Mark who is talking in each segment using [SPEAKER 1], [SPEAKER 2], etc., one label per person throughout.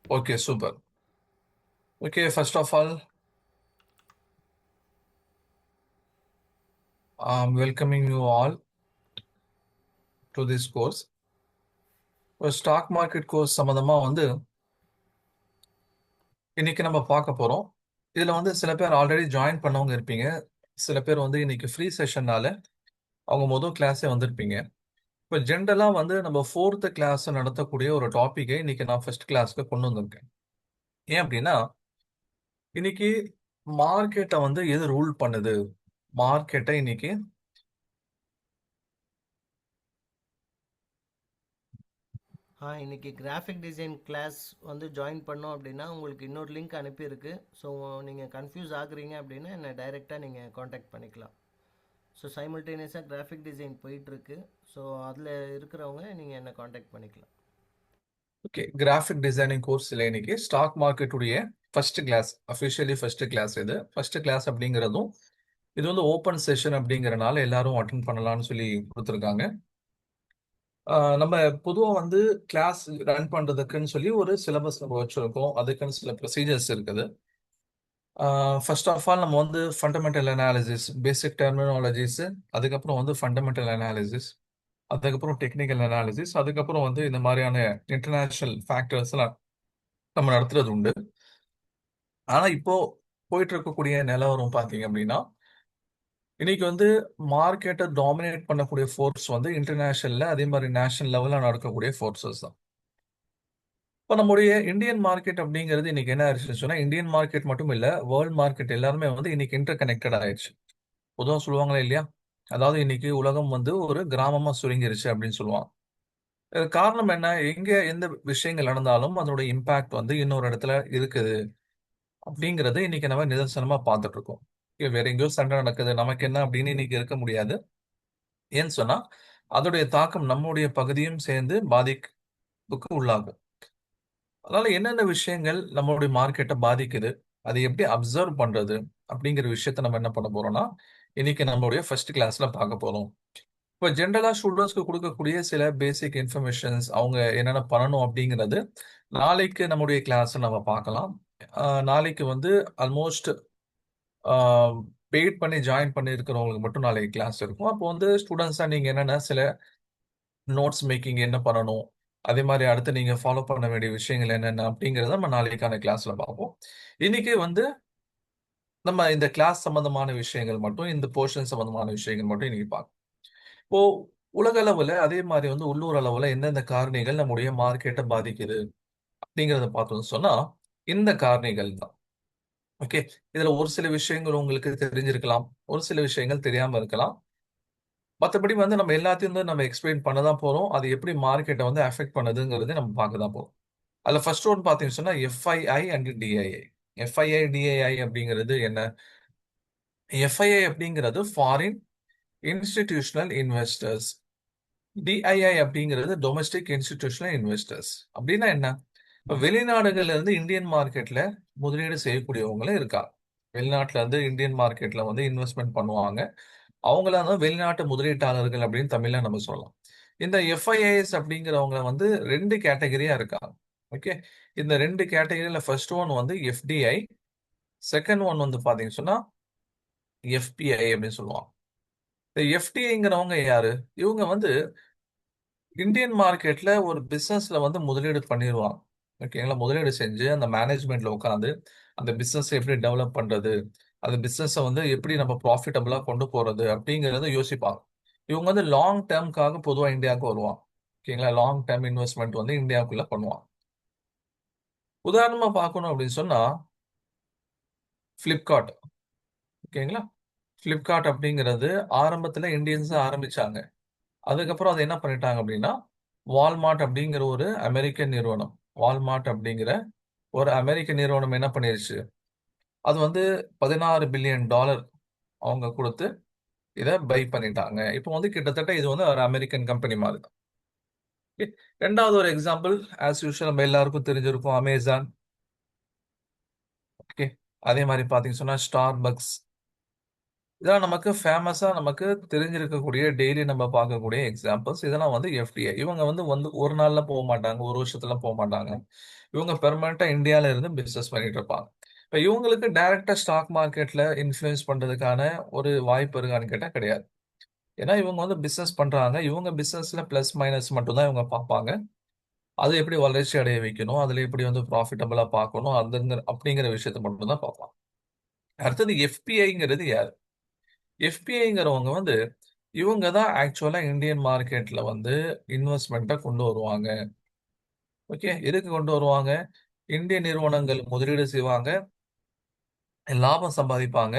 [SPEAKER 1] Okay, super. Okay, first of all, I'm welcoming you all to this course. ஒரு stock market course சம்மந்தமா இன்னைக்கு நம்ம பார்க்க போறோம். இதுல சில பேர் ஆல்ரெடி ஜாயின் பண்ணவங்க இருப்பீங்க. சில பேர் இன்னைக்கு ஃப்ரீ செஷன்னால அவங்க முதல் கிளாஸே வந்திருப்பீங்க. இப்போ ஜென்ரலா நம்ம ஃபோர்த் கிளாஸ் நடத்தக்கூடிய ஒரு டாபிக்கை இன்னைக்கு நான் ஃபர்ஸ்ட் கிளாஸ்க்கு கொண்டு வந்திருக்கேன். ஏன் அப்படின்னா இன்னைக்கு மார்க்கெட்டை எது ரூல் பண்ணுது, மார்க்கெட்டை இன்னைக்கு
[SPEAKER 2] இன்னைக்கு கிராஃபிக் டிசைன் கிளாஸ் ஜாயின் பண்ணோம் அப்படின்னா உங்களுக்கு இன்னொரு லிங்க் அனுப்பியிருக்கு. ஸோ நீங்கள் கன்ஃபியூஸ் ஆகுறீங்க அப்படின்னா என்னை டைரெக்டாக நீங்கள் காண்டாக்ட் பண்ணிக்கலாம். ஸோ சைமல்டேனியஸாக கிராஃபிக் டிசைன் போயிட்டுருக்கு. ஸோ அதில் இருக்கிறவங்க நீங்கள் என்னை காண்டாக்ட் பண்ணிக்கலாம்.
[SPEAKER 1] ஓகே, கிராஃபிக் டிசைனிங் கோர்ஸ்ல இன்னைக்கு ஸ்டாக் மார்க்கெட்டுடைய first class, officially first class. இது ஃபர்ஸ்ட் கிளாஸ் அப்படிங்கிறதும் இது ஓப்பன் செஷன் அப்படிங்கறனால எல்லாரும் அட்டன் பண்ணலாம்னு சொல்லி கொடுத்துருக்காங்க. நம்ம பொதுவாக கிளாஸ் ரன் பண்றதுக்குன்னு சொல்லி ஒரு சிலபஸ் நம்ம வச்சிருக்கோம். அதுக்குன்னு சில ப்ரொசீஜர்ஸ் இருக்குது. ஃபர்ஸ்ட் ஆஃப் ஆல் நம்ம ஃபண்டமெண்டல் அனாலிசிஸ், பேசிக் டெர்மினாலஜிஸ், அதுக்கப்புறம் ஃபண்டமெண்டல் அனாலிசிஸ், அதுக்கப்புறம் டெக்னிக்கல் அனாலிசிஸ், அதுக்கப்புறம் இந்த மாதிரியான இன்டர்நேஷனல் ஃபேக்டர்ஸ்லாம் நம்ம நடத்துறது உண்டு. ஆனா இப்போ போயிட்டு இருக்கக்கூடிய நிலவரம் பார்த்தீங்க அப்படின்னா இன்னைக்கு மார்க்கெட்டை டாமினேட் பண்ணக்கூடிய ஃபோர்ஸ் இன்டர்நேஷனல்ல அதே மாதிரி நேஷனல் லெவல்ல நடக்கக்கூடிய ஃபோர்ஸஸ் தான். இப்போ நம்முடைய இந்தியன் மார்க்கெட் அப்படிங்கிறது இன்னைக்கு என்ன ஆயிடுச்சுன்னு சொன்னா, இந்தியன் மார்க்கெட் மட்டும் இல்ல, வேர்ல்ட் மார்க்கெட் எல்லாருமே இன்னைக்கு இன்டர் கனெக்டட் ஆயிடுச்சு. பொதுவாக சொல்லுவாங்களே இல்லையா, அதாவது இன்னைக்கு உலகம் ஒரு கிராமமா சுருங்கிருச்சு அப்படின்னு சொல்லுவாங்க. காரணம் என்ன, எங்க எந்த விஷயங்கள் நடந்தாலும் அதோட இம்பாக்ட் இன்னொரு இடத்துல இருக்குது அப்படிங்கறது இன்னைக்கு நம்ம நிதர்சனமா பார்த்துட்டு இருக்கோம். வேற எங்கேயோ சண்டை நடக்குது, நமக்கு என்ன அப்படின்னு இன்னைக்கு இருக்க முடியாது. ஏன்னு சொன்னா அதோடைய தாக்கம் நம்முடைய பகுதியும் சேர்ந்து பாதிப்புக்கு உள்ளாகும். அதனால என்னென்ன விஷயங்கள் நம்மளுடைய மார்க்கெட்டை பாதிக்குது, அதை எப்படி அப்சர்வ் பண்றது அப்படிங்கிற விஷயத்த நம்ம என்ன பண்ண போறோம்னா இன்னைக்கு நம்மளுடைய ஃபர்ஸ்ட் கிளாஸ்ல பார்க்க போறோம். இப்போ ஜென்ரலா ஸ்டூடெண்ட்ஸ்க்கு கொடுக்கக்கூடிய சில பேசிக் இன்ஃபர்மேஷன்ஸ், அவங்க என்னென்ன பண்ணணும் அப்படிங்கிறது நாளைக்கு நம்முடைய கிளாஸ் நம்ம பார்க்கலாம். நாளைக்கு ஆல்மோஸ்ட் பெய்ட் பண்ணி ஜாயின் பண்ணி இருக்கிறவங்களுக்கு மட்டும் நாளைக்கு கிளாஸ் இருக்கும். அப்போ ஸ்டூடெண்ட்ஸா நீங்க என்னென்ன சில நோட்ஸ் மேக்கிங் என்ன பண்ணணும், அதே மாதிரி அடுத்து நீங்க ஃபாலோ பண்ண வேண்டிய விஷயங்கள் என்னென்ன அப்படிங்கறத நம்ம நாளைக்கான கிளாஸ்ல பார்ப்போம். இன்னைக்கு நம்ம இந்த கிளாஸ் சம்பந்தமான விஷயங்கள் மட்டும், இந்த போர்ஷன் சம்பந்தமான விஷயங்கள் மட்டும் இன்னைக்கு பார்ப்போம். இப்போ உலக அளவுல அதே மாதிரி உள்ளூர் அளவுல எந்தெந்த காரணிகள் நம்முடைய மார்க்கெட்டை பாதிக்குது அப்படிங்கறத பார்த்தோம்னு சொன்னா இந்த காரணிகள் தான். ஓகே, இதுல ஒரு சில விஷயங்கள் உங்களுக்கு தெரிஞ்சிருக்கலாம், ஒரு சில விஷயங்கள் தெரியாம இருக்கலாம். மற்றபடி நம்ம எல்லாத்தையும் நம்ம எக்ஸ்பிளைன் பண்ண தான் போறோம். அது எப்படி மார்க்கெட்டை அஃபெக்ட் பண்ணுதுங்கிறது நம்ம பார்க்க தான் போறோம். அதுல ஃபர்ஸ்ட் ஒன் பார்த்தீங்கன்னு சொன்னா FII and DII. FII DII அப்படிங்கிறது என்ன? எஃப்ஐஐ அப்படிங்கிறது ஃபாரின் இன்ஸ்டிடியூஷனல் இன்வெஸ்டர்ஸ். டிஐஐ அப்படிங்கிறது டொமஸ்டிக் இன்ஸ்டிடியூஷனல் இன்வெஸ்டர்ஸ். அப்படின்னா என்ன? இப்போ வெளிநாடுகள்ல இருந்து இந்தியன் மார்க்கெட்ல முதலீடு செய்யக்கூடியவங்களும் இருக்கா. வெளிநாட்டுல இருந்து இந்தியன் மார்க்கெட்ல இன்வெஸ்ட்மெண்ட் பண்ணுவாங்க. அவங்கள வெளிநாட்டு முதலீட்டாளர்கள் அப்படின்னு தமிழ்ல நம்ம சொல்லலாம். இந்த எஃப்ஐஐஎஸ் அப்படிங்கிறவங்க ரெண்டு கேட்டகரியா இருக்காங்க. ஓகே, இந்த ரெண்டு கேட்டகரியில first one FDI, second one பாத்தீங்கன்னு சொன்னா எஃபிஐ அப்படின்னு சொல்லுவாங்க. இந்த எஃப்டிஐங்கிறவங்க யாரு? இவங்க இந்தியன் மார்க்கெட்ல ஒரு பிசினஸ்ல முதலீடு பண்ணிடுவாங்க. ஓகேங்களா, முதலீடு செஞ்சு அந்த மேனேஜ்மெண்ட்ல உட்காந்து அந்த பிசினஸ் எப்படி டெவலப் பண்றது, அந்த பிசினஸை எப்படி நம்ம ப்ராஃபிட்டபிளா கொண்டு போறது அப்படிங்கறத யோசிப்பாங்க. இவங்க லாங் டேர்ம்காக பொதுவா இந்தியாவுக்கு வருவாங்க. ஓகேங்களா, லாங் டேர்ம் இன்வெஸ்ட்மெண்ட் இந்தியாவுக்குள்ள பண்ணுவாங்க. உதாரணமா பார்க்கணும் அப்படின்னு சொன்னா பிளிப்கார்ட். ஓகேங்களா, பிளிப்கார்ட் அப்படிங்கிறது ஆரம்பத்துல இந்தியன்ஸ் ஆரம்பிச்சாங்க. அதுக்கப்புறம் அதை என்ன பண்ணிட்டாங்க அப்படின்னா வால்மார்ட் அப்படிங்கிற ஒரு அமெரிக்கன் நிறுவனம், வால்மார்ட் அப்படிங்கிற ஒரு அமெரிக்க நிறுவனம் என்ன பண்ணிருச்சு, அது $16 பில்லியன் அவங்க கொடுத்து இதை பை பண்ணிட்டாங்க. இப்போ கிட்டத்தட்ட இது ஒரு அமெரிக்கன் கம்பெனி மாதிரி தான். Okay. ரெண்டாவது ஒரு எக்ஸாம்பிள், ஆஸ் யூஷுவல் நம்ம எல்லாருக்கும் தெரிஞ்சிருக்கும், அமேசான். ஓகே, அதே மாதிரி பாத்தீங்க சொன்னா ஸ்டார்பக்ஸ், இதெல்லாம் நமக்கு ஃபேமஸா நமக்கு தெரிஞ்சிருக்கக்கூடிய டெய்லி நம்ம பார்க்கக்கூடிய எக்ஸாம்பிள்ஸ். இதெல்லாம் வந்து எஃப்டிஐ. இவங்க வந்து ஒரு நாள்ல போ மாட்டாங்க. ஒரு வருஷத்துல போ மாட்டாங்க. இவங்க பெர்மனன்ட்டா இந்தியால இருந்து பிசினஸ் பண்ணிட்டு இருப்பாங்க. இப்ப இவங்களுக்கு டைரக்ட்டா ஸ்டாக் மார்க்கெட்ல இன்ஃப்ளூயன்ஸ் பண்றதுக்கான ஒரு வாய்ப்பு இருக்கான்னு கேட்டா கிடையாது. ஏன்னா இவங்க வந்து பிசினஸ் பண்றாங்க. இவங்க பிசினஸ்ல பிளஸ், மைனஸ் மட்டும் தான் இவங்க பார்ப்பாங்க. அது எப்படி வளர்ச்சி அடைய வைக்கணும், அதுல எப்படி வந்து ப்ராஃபிட்டபிளா பார்க்கணும், அப்படிங்கிற விஷயத்த மட்டும் தான் பார்ப்பாங்க. அடுத்தது எஃபிஐங்கிறது யாரு? எஃபிஐங்கிறவங்க வந்து இவங்க தான் ஆக்சுவலா இந்தியன் மார்க்கெட்ல வந்து இன்வெஸ்ட்மெண்ட்டை கொண்டு வருவாங்க. ஓகே. எதுக்கு கொண்டு வருவாங்க? இந்திய நிறுவனங்கள் முதலீடு செய்வாங்க, லாபம் சம்பாதிப்பாங்க,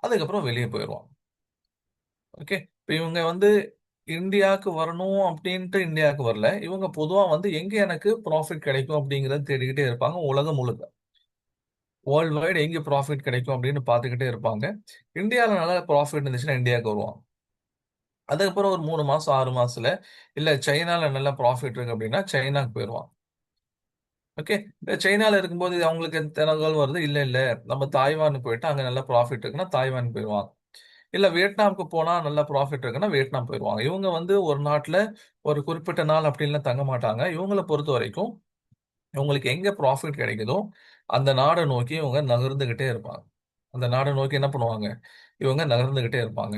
[SPEAKER 1] அதுக்கப்புறம் வெளியே போயிருவாங்க. ஓகே. இப்ப இவங்க வந்து இந்தியாவுக்கு வரணும் அப்படின்ட்டு இந்தியாவுக்கு வரல. இவங்க பொதுவா வந்து எங்க எனக்கு ப்ராஃபிட் கிடைக்கும் அப்படிங்கிறத தேடிக்கிட்டே இருப்பாங்க உலகம் முழுக்க. வேர்ல்டு வைடு எங்க ப்ராஃபிட் கிடைக்கும் அப்படின்னு பார்த்துக்கிட்டே இருப்பாங்க. இந்தியாவில் நல்ல ப்ராஃபிட் இருந்துச்சுன்னா இந்தியாவுக்கு வருவாங்க. அதுக்கப்புறம் ஒரு 3 மாசம், 6 மாசத்துல இல்ல சைனால நல்ல ப்ராஃபிட் இருக்கு அப்படின்னா சைனாக்கு போயிருவாங்க. ஓகே. சைனால இருக்கும்போது அவங்களுக்கு தகவல் வருது. இல்ல, இல்ல நம்ம தாய்வானுக்கு போயிட்டு அங்க நல்ல ப்ராஃபிட் இருக்குன்னா தாய்வான் போயிருவாங்க. இல்ல வியட்நாமுக்கு போனா நல்ல ப்ராஃபிட் இருக்குன்னா வியட்நாம் போயிருவாங்க. இவங்க வந்து ஒரு நாட்டுல ஒரு குறிப்பிட்ட நாள் அப்படின்லாம் தங்க மாட்டாங்க. இவங்கள பொறுத்தவரைக்கும் உங்களுக்கு எங்க ப்ராஃபிட் கிடைக்குதோ அந்த நாட நோக்கி இவங்க நகர்ந்துகிட்டே இருப்பாங்க. அந்த நாட நோக்கி என்ன பண்ணுவாங்க? இவங்க நகர்ந்துகிட்டே இருப்பாங்க.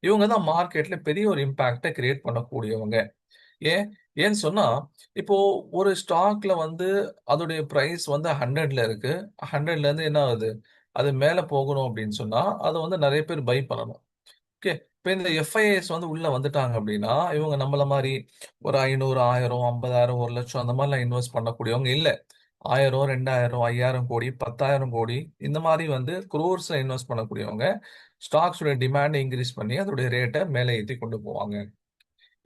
[SPEAKER 1] இவங்க தான் மார்க்கெட்ல பெரிய ஒரு இம்பாக்ட்ட கிரியேட் பண்ணக்கூடியவங்க. ஏன்? ஏன்னு சொன்னா, இப்போ ஒரு ஸ்டாக்ல வந்து அதோடைய பிரைஸ் வந்து 100ல இருக்கு. 100ல இருந்து என்ன ஆகுது? அது மேல போகணும் அப்படின்னு சொன்னா, அத வந்து நெறைய பேர் பை பண்ணணும். ஓகே. இப்ப இந்த எஃப்ஐஎஸ் வந்து உள்ள வந்துட்டாங்க அப்படின்னா, இவங்க நம்மள மாரி ஒரு 500, 1000, 50,000, 1,00,000 அந்த மாரிலாம் இன்வெஸ்ட் பண்ணக்கூடியவங்க இல்ல. 1000, 2000, 5000 கோடி, 10,000 கோடி இந்த மாரி வந்து குரோர்ஸ்ல இன்வெஸ்ட் பண்ணக்கூடியவங்க, ஸ்டாக்ஸோட டிமாண்ட் இன்கிரீஸ் பண்ணி அதோடைய ரேட்ட மேல ஏத்தி கொண்டு போவாங்க.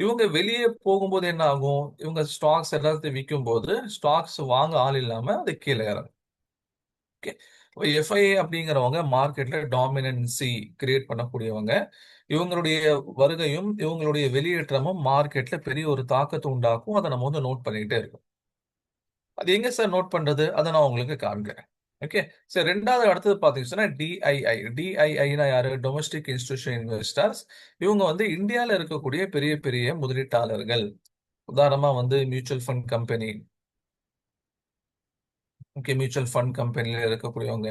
[SPEAKER 1] இவங்க வெளிய போகும்போது என்ன ஆகும்? இவங்க ஸ்டாக்ஸ் எல்லாத்தையும் விக்கும்போது, ஸ்டாக்ஸ் வாங்க ஆள் இல்லாம அது கீழ இறங்கும். ஓகே. இப்ப எஃப்ஐஏ அப்படிங்கிறவங்க மார்க்கெட்ல டாமினன்சி கிரியேட் பண்ணக்கூடியவங்க. இவங்களுடைய வருகையும், இவங்களுடைய வெளியேற்றமும் மார்க்கெட்ல பெரிய ஒரு தாக்கத்த உண்டாக்கும். அத நம்ம வந்து நோட் பண்ணிக்கிட்டே இருக்கோம். அது எங்க சார் நோட் பண்றது? அத நான் உங்களுக்கு காண்பிக்கிறேன். ஓகே. சரி 2வது அடுத்தது பார்த்தீங்கன்னு சொன்னா டிஐஐ. டிஐஐன்னா யாரு? Domestic institution investors. இவங்க வந்து இந்தியால இருக்கக்கூடிய பெரிய பெரிய முதலீட்டாளர்கள். உதாரணமா வந்து mutual fund company. Okay. Mutual fund கம்பெனில இருக்கக்கூடியவங்க.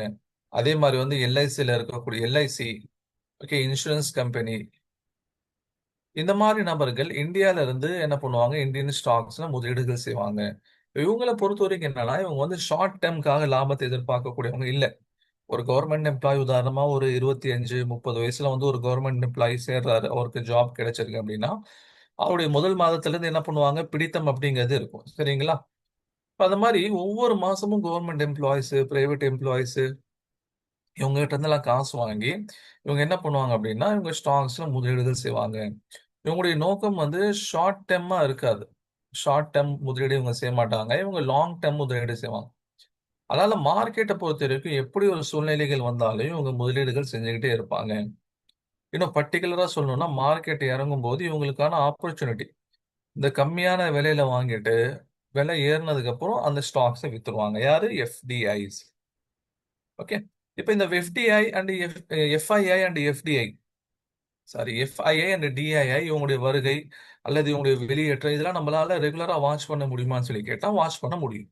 [SPEAKER 1] அதே மாரி வந்து எல்ஐசில இருக்கக்கூடிய எல்ஐசி. ஓகே. Insurance company. இந்த மாரி நபர்கள் இந்தியால இருந்து என்ன பண்ணுவாங்க? இந்தியன் ஸ்டாக்ஸ்ல முதலீடுகள் செய்வாங்க. இவங்கள பொறுத்தவரைக்கும் என்னன்னா, இவங்க வந்து ஷார்ட் டெர்ம்க்காக லாபத்த எதிர்பார்க்கக்கூடியவங்க இல்ல. ஒரு கவர்ன்மென்ட் எம்ப்ளாயி உதாரணமா ஒரு 25, 30 வயசுல வந்து ஒரு கவர்ன்மென்ட் எம்ப்ளாயி சேர்றாரு. அவருக்கு ஜாப் கிடைச்சிருக்கு அப்படின்னா, அவருடைய முதல் மாதத்துல இருந்து என்ன பண்ணுவாங்க? பிடித்தம் அப்படிங்கிறது இருக்கும். சரிங்களா? இப்ப அந்த மாரி ஒவ்வொரு மாசமும் கவர்ன்மென்ட் எம்ப்ளாயீஸ், பிரைவேட் எம்ப்ளாயீஸ் இவங்ககிட்ட இருந்தெல்லாம் காசு வாங்கி, இவங்க என்ன பண்ணுவாங்க அப்படின்னா, இவங்க ஸ்டாக்ஸ்ல முதலீடுகள் செய்வாங்க. இவங்களுடைய நோக்கம் வந்து ஷார்ட் டெர்மா இருக்காது. ஷார்ட் டெர்ம் முதலீடு இவங்க செய்ய மாட்டாங்க. இவங்க லாங் டெர்ம் முதலீடு செய்வாங்க. அதனால மார்க்கெட்ட பொறுத்தவரைக்கும் எப்படி ஒரு சூழ்நிலைகள் வந்தாலும் இவங்க முதலீடுகள் செஞ்சுகிட்டே இருப்பாங்க. இன்னும் பர்ட்டிகுலரா சொல்லணும்னா, மார்க்கெட் இறங்கும்போது இவங்களுக்கான ஆப்பர்ச்சுனிட்டி. இந்த கம்மியான விலையில வாங்கிட்டு, விலை ஏறுனதுக்கு அப்புறம் அந்த ஸ்டாக்ஸ வித்துருவாங்க. யாரு? எஃப்டிஐஸ். ஓகே. இப்ப இந்த FDI and FII and FDI sorry FII and DII இவங்களுடைய வருகை அல்லது இவங்களுடைய வெளியேற்றம் இதெல்லாம் நம்மளால ரெகுலரா வாட்ச் பண்ண முடியுமான்னு சொல்லி கேட்டா வாட்ச் பண்ண முடியும்.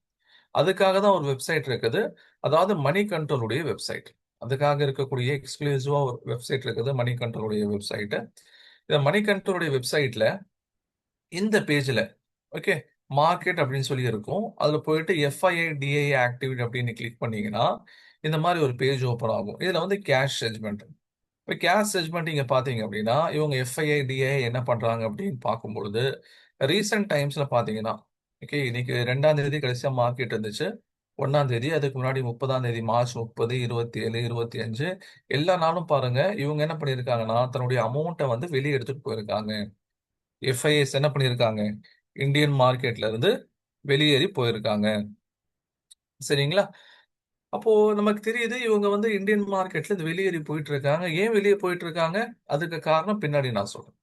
[SPEAKER 1] அதுக்காக தான் ஒரு வெப்சைட் இருக்குது. அதாவது மணி கண்ட்ரோலுடைய வெப்சைட். அதுக்காக இருக்கக்கூடிய எக்ஸ்க்ளூசிவா ஒரு வெப்சைட் இருக்குது. மணி கண்ட்ரோலுடைய வெப்சைட். இந்த மணி கண்ட்ரோலுடைய வெப்சைட்ல இந்த பேஜ்ல ஓகே மார்க்கெட் அப்படின்னு சொல்லி இருக்கும். அதுல போயிட்டு எஃப்ஐஐ டிஐஐ ஆக்டிவிட்டி அப்படின்னு கிளிக் பண்ணீங்கன்னா இந்த மாதிரி ஒரு பேஜ் ஓப்பன் ஆகும். இதுல வந்து கேஷ் ஜட்ஜ்மெண்ட். இப்ப கேஷ் ஜட்ஜ்மெண்ட் நீங்க பாத்தீங்க அப்படின்னா இவங்க எஃப்ஐஐ டிஐஐ என்ன பண்றாங்க அப்படின்னு பார்க்கும்பொழுது ரீசெண்ட் டைம்ஸ்ல பாத்தீங்கன்னா ஓகே இன்னைக்கு 2ஆம் தேதி கடைசியா மார்க்கெட் இருந்துச்சு. 1ஆம் தேதி அதுக்கு முன்னாடி 30ஆம் தேதி மார்ச் 30, 27, 25 எல்லா நாளும் பாருங்க இவங்க என்ன பண்ணியிருக்காங்கன்னா தன்னுடைய அமௌண்ட்டை வந்து வெளியே எடுத்துட்டு போயிருக்காங்க. எஃப்ஐஎஸ் என்ன பண்ணியிருக்காங்க? இந்தியன் மார்க்கெட்ல இருந்து வெளியேறி போயிருக்காங்க. சரிங்களா? அப்போ நமக்கு தெரியுது இவங்க வந்து இந்தியன் மார்க்கெட்ல இருந்து வெளியேறி போயிட்டு இருக்காங்க. ஏன் வெளியே போயிட்டு இருக்காங்க? அதுக்கு காரணம் பின்னாடி நான் சொல்றேன்.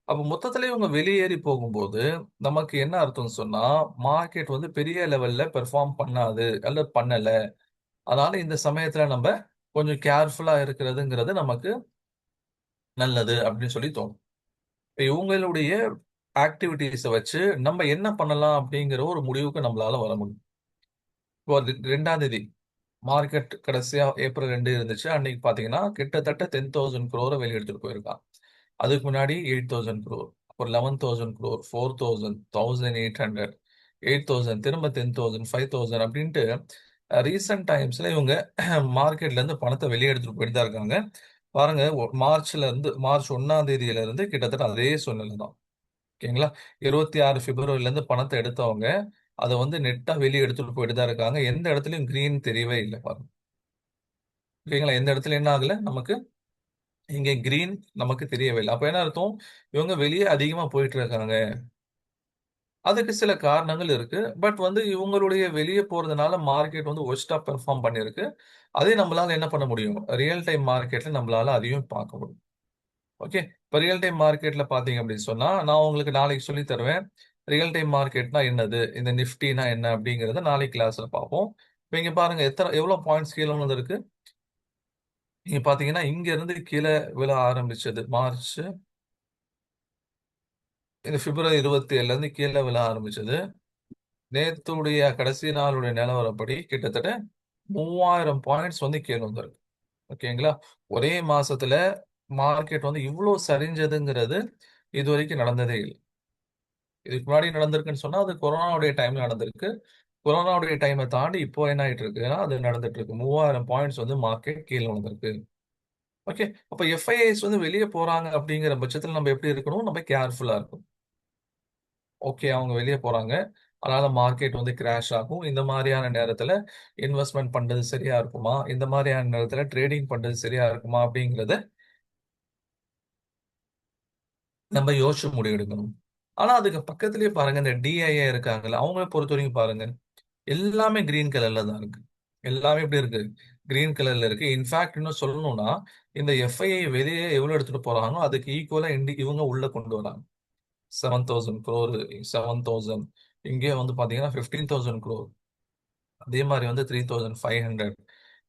[SPEAKER 1] அப்ப மொத்தத்துல இவங்க வெளியேறி போகும்போது, நமக்கு என்ன அர்த்தம்னு சொன்னா, மார்க்கெட் வந்து பெரிய லெவல்ல பெர்ஃபார்ம் பண்ணாது, அல்லது பண்ணல. அதனால இந்த சமயத்துல நம்ப கொஞ்சம் கேர்ஃபுல்லா இருக்கிறதுங்கிறது நமக்கு நல்லது அப்படின்னு சொல்லி தோணும். இப்ப இவங்களுடைய ஆக்டிவிட்டீஸ வச்சு நம்ம என்ன பண்ணலாம் அப்படிங்கிற ஒரு முடிவுக்கு நம்மளால வர முடியும். இப்போ 2ஆம் தேதி மார்க்கெட் கடைசியா ஏப்ரல் 2 இருந்துச்சு. அன்னைக்கு பார்த்தீங்கன்னா, கிட்டத்தட்ட 10,000 crore வெளிய எடுத்துட்டு போயிருக்கான். அதுக்கு முன்னாடி 8,000 crore, அப்புறம் 11,000 crore, 4,000, 1,800, 8,000, திரும்ப 10,000, 5,000 அப்படின்ட்டு ரீசென்ட் டைம்ஸ்ல இவங்க மார்க்கெட்ல இருந்து பணத்த வெளிய எடுத்துட்டு போயிட்டு தான் இருக்காங்க. பாருங்க மார்ச் 1ஆம் தேதியில இருந்து கிட்டத்தட்ட அதே சூழ்நிலை தான். ஓகேங்களா? 26 பிப்ரவரிலேருந்து பணத்த எடுத்தவங்க, அத வந்து நெட்டா வெளிய எடுத்துட்டு போயிட்டு தான் இருக்காங்க. எந்த இடத்துலயும் கிரீன் தெரியவே இல்ல பாருங்க. ஓகேங்களா? எந்த இடத்துல என்ன ஆகல? நமக்கு இங்க கிரீன் நமக்கு தெரியவே இல்ல. அப்ப என்ன அர்த்தம்? இவங்க வெளிய அதிகமா போயிட்டு இருக்காங்க. அதுக்கு சில காரணங்கள் இருக்கு. பட் வந்து இவங்களுடைய வெளிய போறதுனால மார்க்கெட் வந்து வொர்ஸ்ட்டா பெர்ஃபார்ம் பண்ணியிருக்கு. அதே நம்மளால என்ன பண்ண முடியும்? ரியல் டைம் மார்க்கெட்ல நம்மளால அதையும் பார்க்க முடியும். ஓகே. இப்ப ரியல் டைம் மார்க்கெட்ல பார்த்தீங்க அப்படின்னு சொன்னா, நான் உங்களுக்கு நாளைக்கு சொல்லி தருவேன். ரியல் டைம் மார்க்கெட்னா என்னது? இந்த நிஃப்டினா என்ன? அப்படிங்கிறத நாளைக்கு கிளாஸ்ல பார்ப்போம். இப்ப இங்க பாருங்க எவ்வளோ பாயிண்ட்ஸ் கீழ விழுந்திருக்கு? நீங்க பார்த்தீங்கன்னா, இங்க இருந்து கீழ விழ ஆரம்பிச்சது இந்த பிப்ரவரி 27லேருந்து கீழ விழ ஆரம்பிச்சது. நேத்துடைய கடைசி நாளுடைய நிலவரப்படி கிட்டத்தட்ட 3000 பாயிண்ட்ஸ் வந்து கீழ வந்திருக்கு. ஓகேங்களா? ஒரே மாசத்துல மார்க்கெட் வந்து இவ்ளோ சரிஞ்சதுங்கிறது இதுவரைக்கும் நடந்ததே இல்ல. இதுக்கு முன்னாடி நடந்திருக்குன்னு சொன்னா, அது கொரோனாவுடைய டைம்ல நடந்திருக்கு. கொரோனாவுடைய டைம தாண்டி இப்போ என்ன ஆயிட்டு இருக்குன்னா, அது நடந்துட்டு இருக்கு. 3000 பாயிண்ட்ஸ் வந்து மார்க்கெட் கீழ விழுந்திருக்கு. ஓகே. அப்ப எஃப்ஐஐஸ் வந்து வெளிய போறாங்க அப்படிங்கிற பட்சத்துல நம்ம எப்படி இருக்கணும்? நம்ம கேர்ஃபுல்லா இருக்கணும். ஓகே, அவங்க வெளிய போறாங்க. அதனால மார்க்கெட் வந்து கிராஷ் ஆகும். இந்த மாரியான நேரத்துல இன்வெஸ்ட்மென்ட் பண்றது சரியா இருக்குமா? இந்த மாரியான நேரத்துல ட்ரேடிங் பண்றது சரியா இருக்குமா? அப்படிங்கிறத நம்ம யோசிச்சு முடிவெடுக்கணும். ஆனா அதுக்கு பக்கத்திலேயே பாருங்க, இந்த டிஐஏ இருக்காங்கல்ல, அவங்கள பொறுத்தவரைக்கும் பாருங்க. எல்லாமே கிரீன் கலர்ல தான் இருக்கு. எல்லாமே எப்படி இருக்கு? கிரீன் கலர்ல இருக்கு. இன்ஃபாக்ட் இன்னும் சொல்லணும்னா, இந்த எஃப்ஐஐ வெளிய எவ்வளோ எடுத்துட்டு போறாங்களோ, அதுக்கு ஈக்குவலா இவங்க உள்ள கொண்டு வராங்க. 7,000 crore, 7,000, இங்கேயே வந்து பார்த்தீங்கன்னா 15,000 crore. அதே மாரி வந்து 3,500,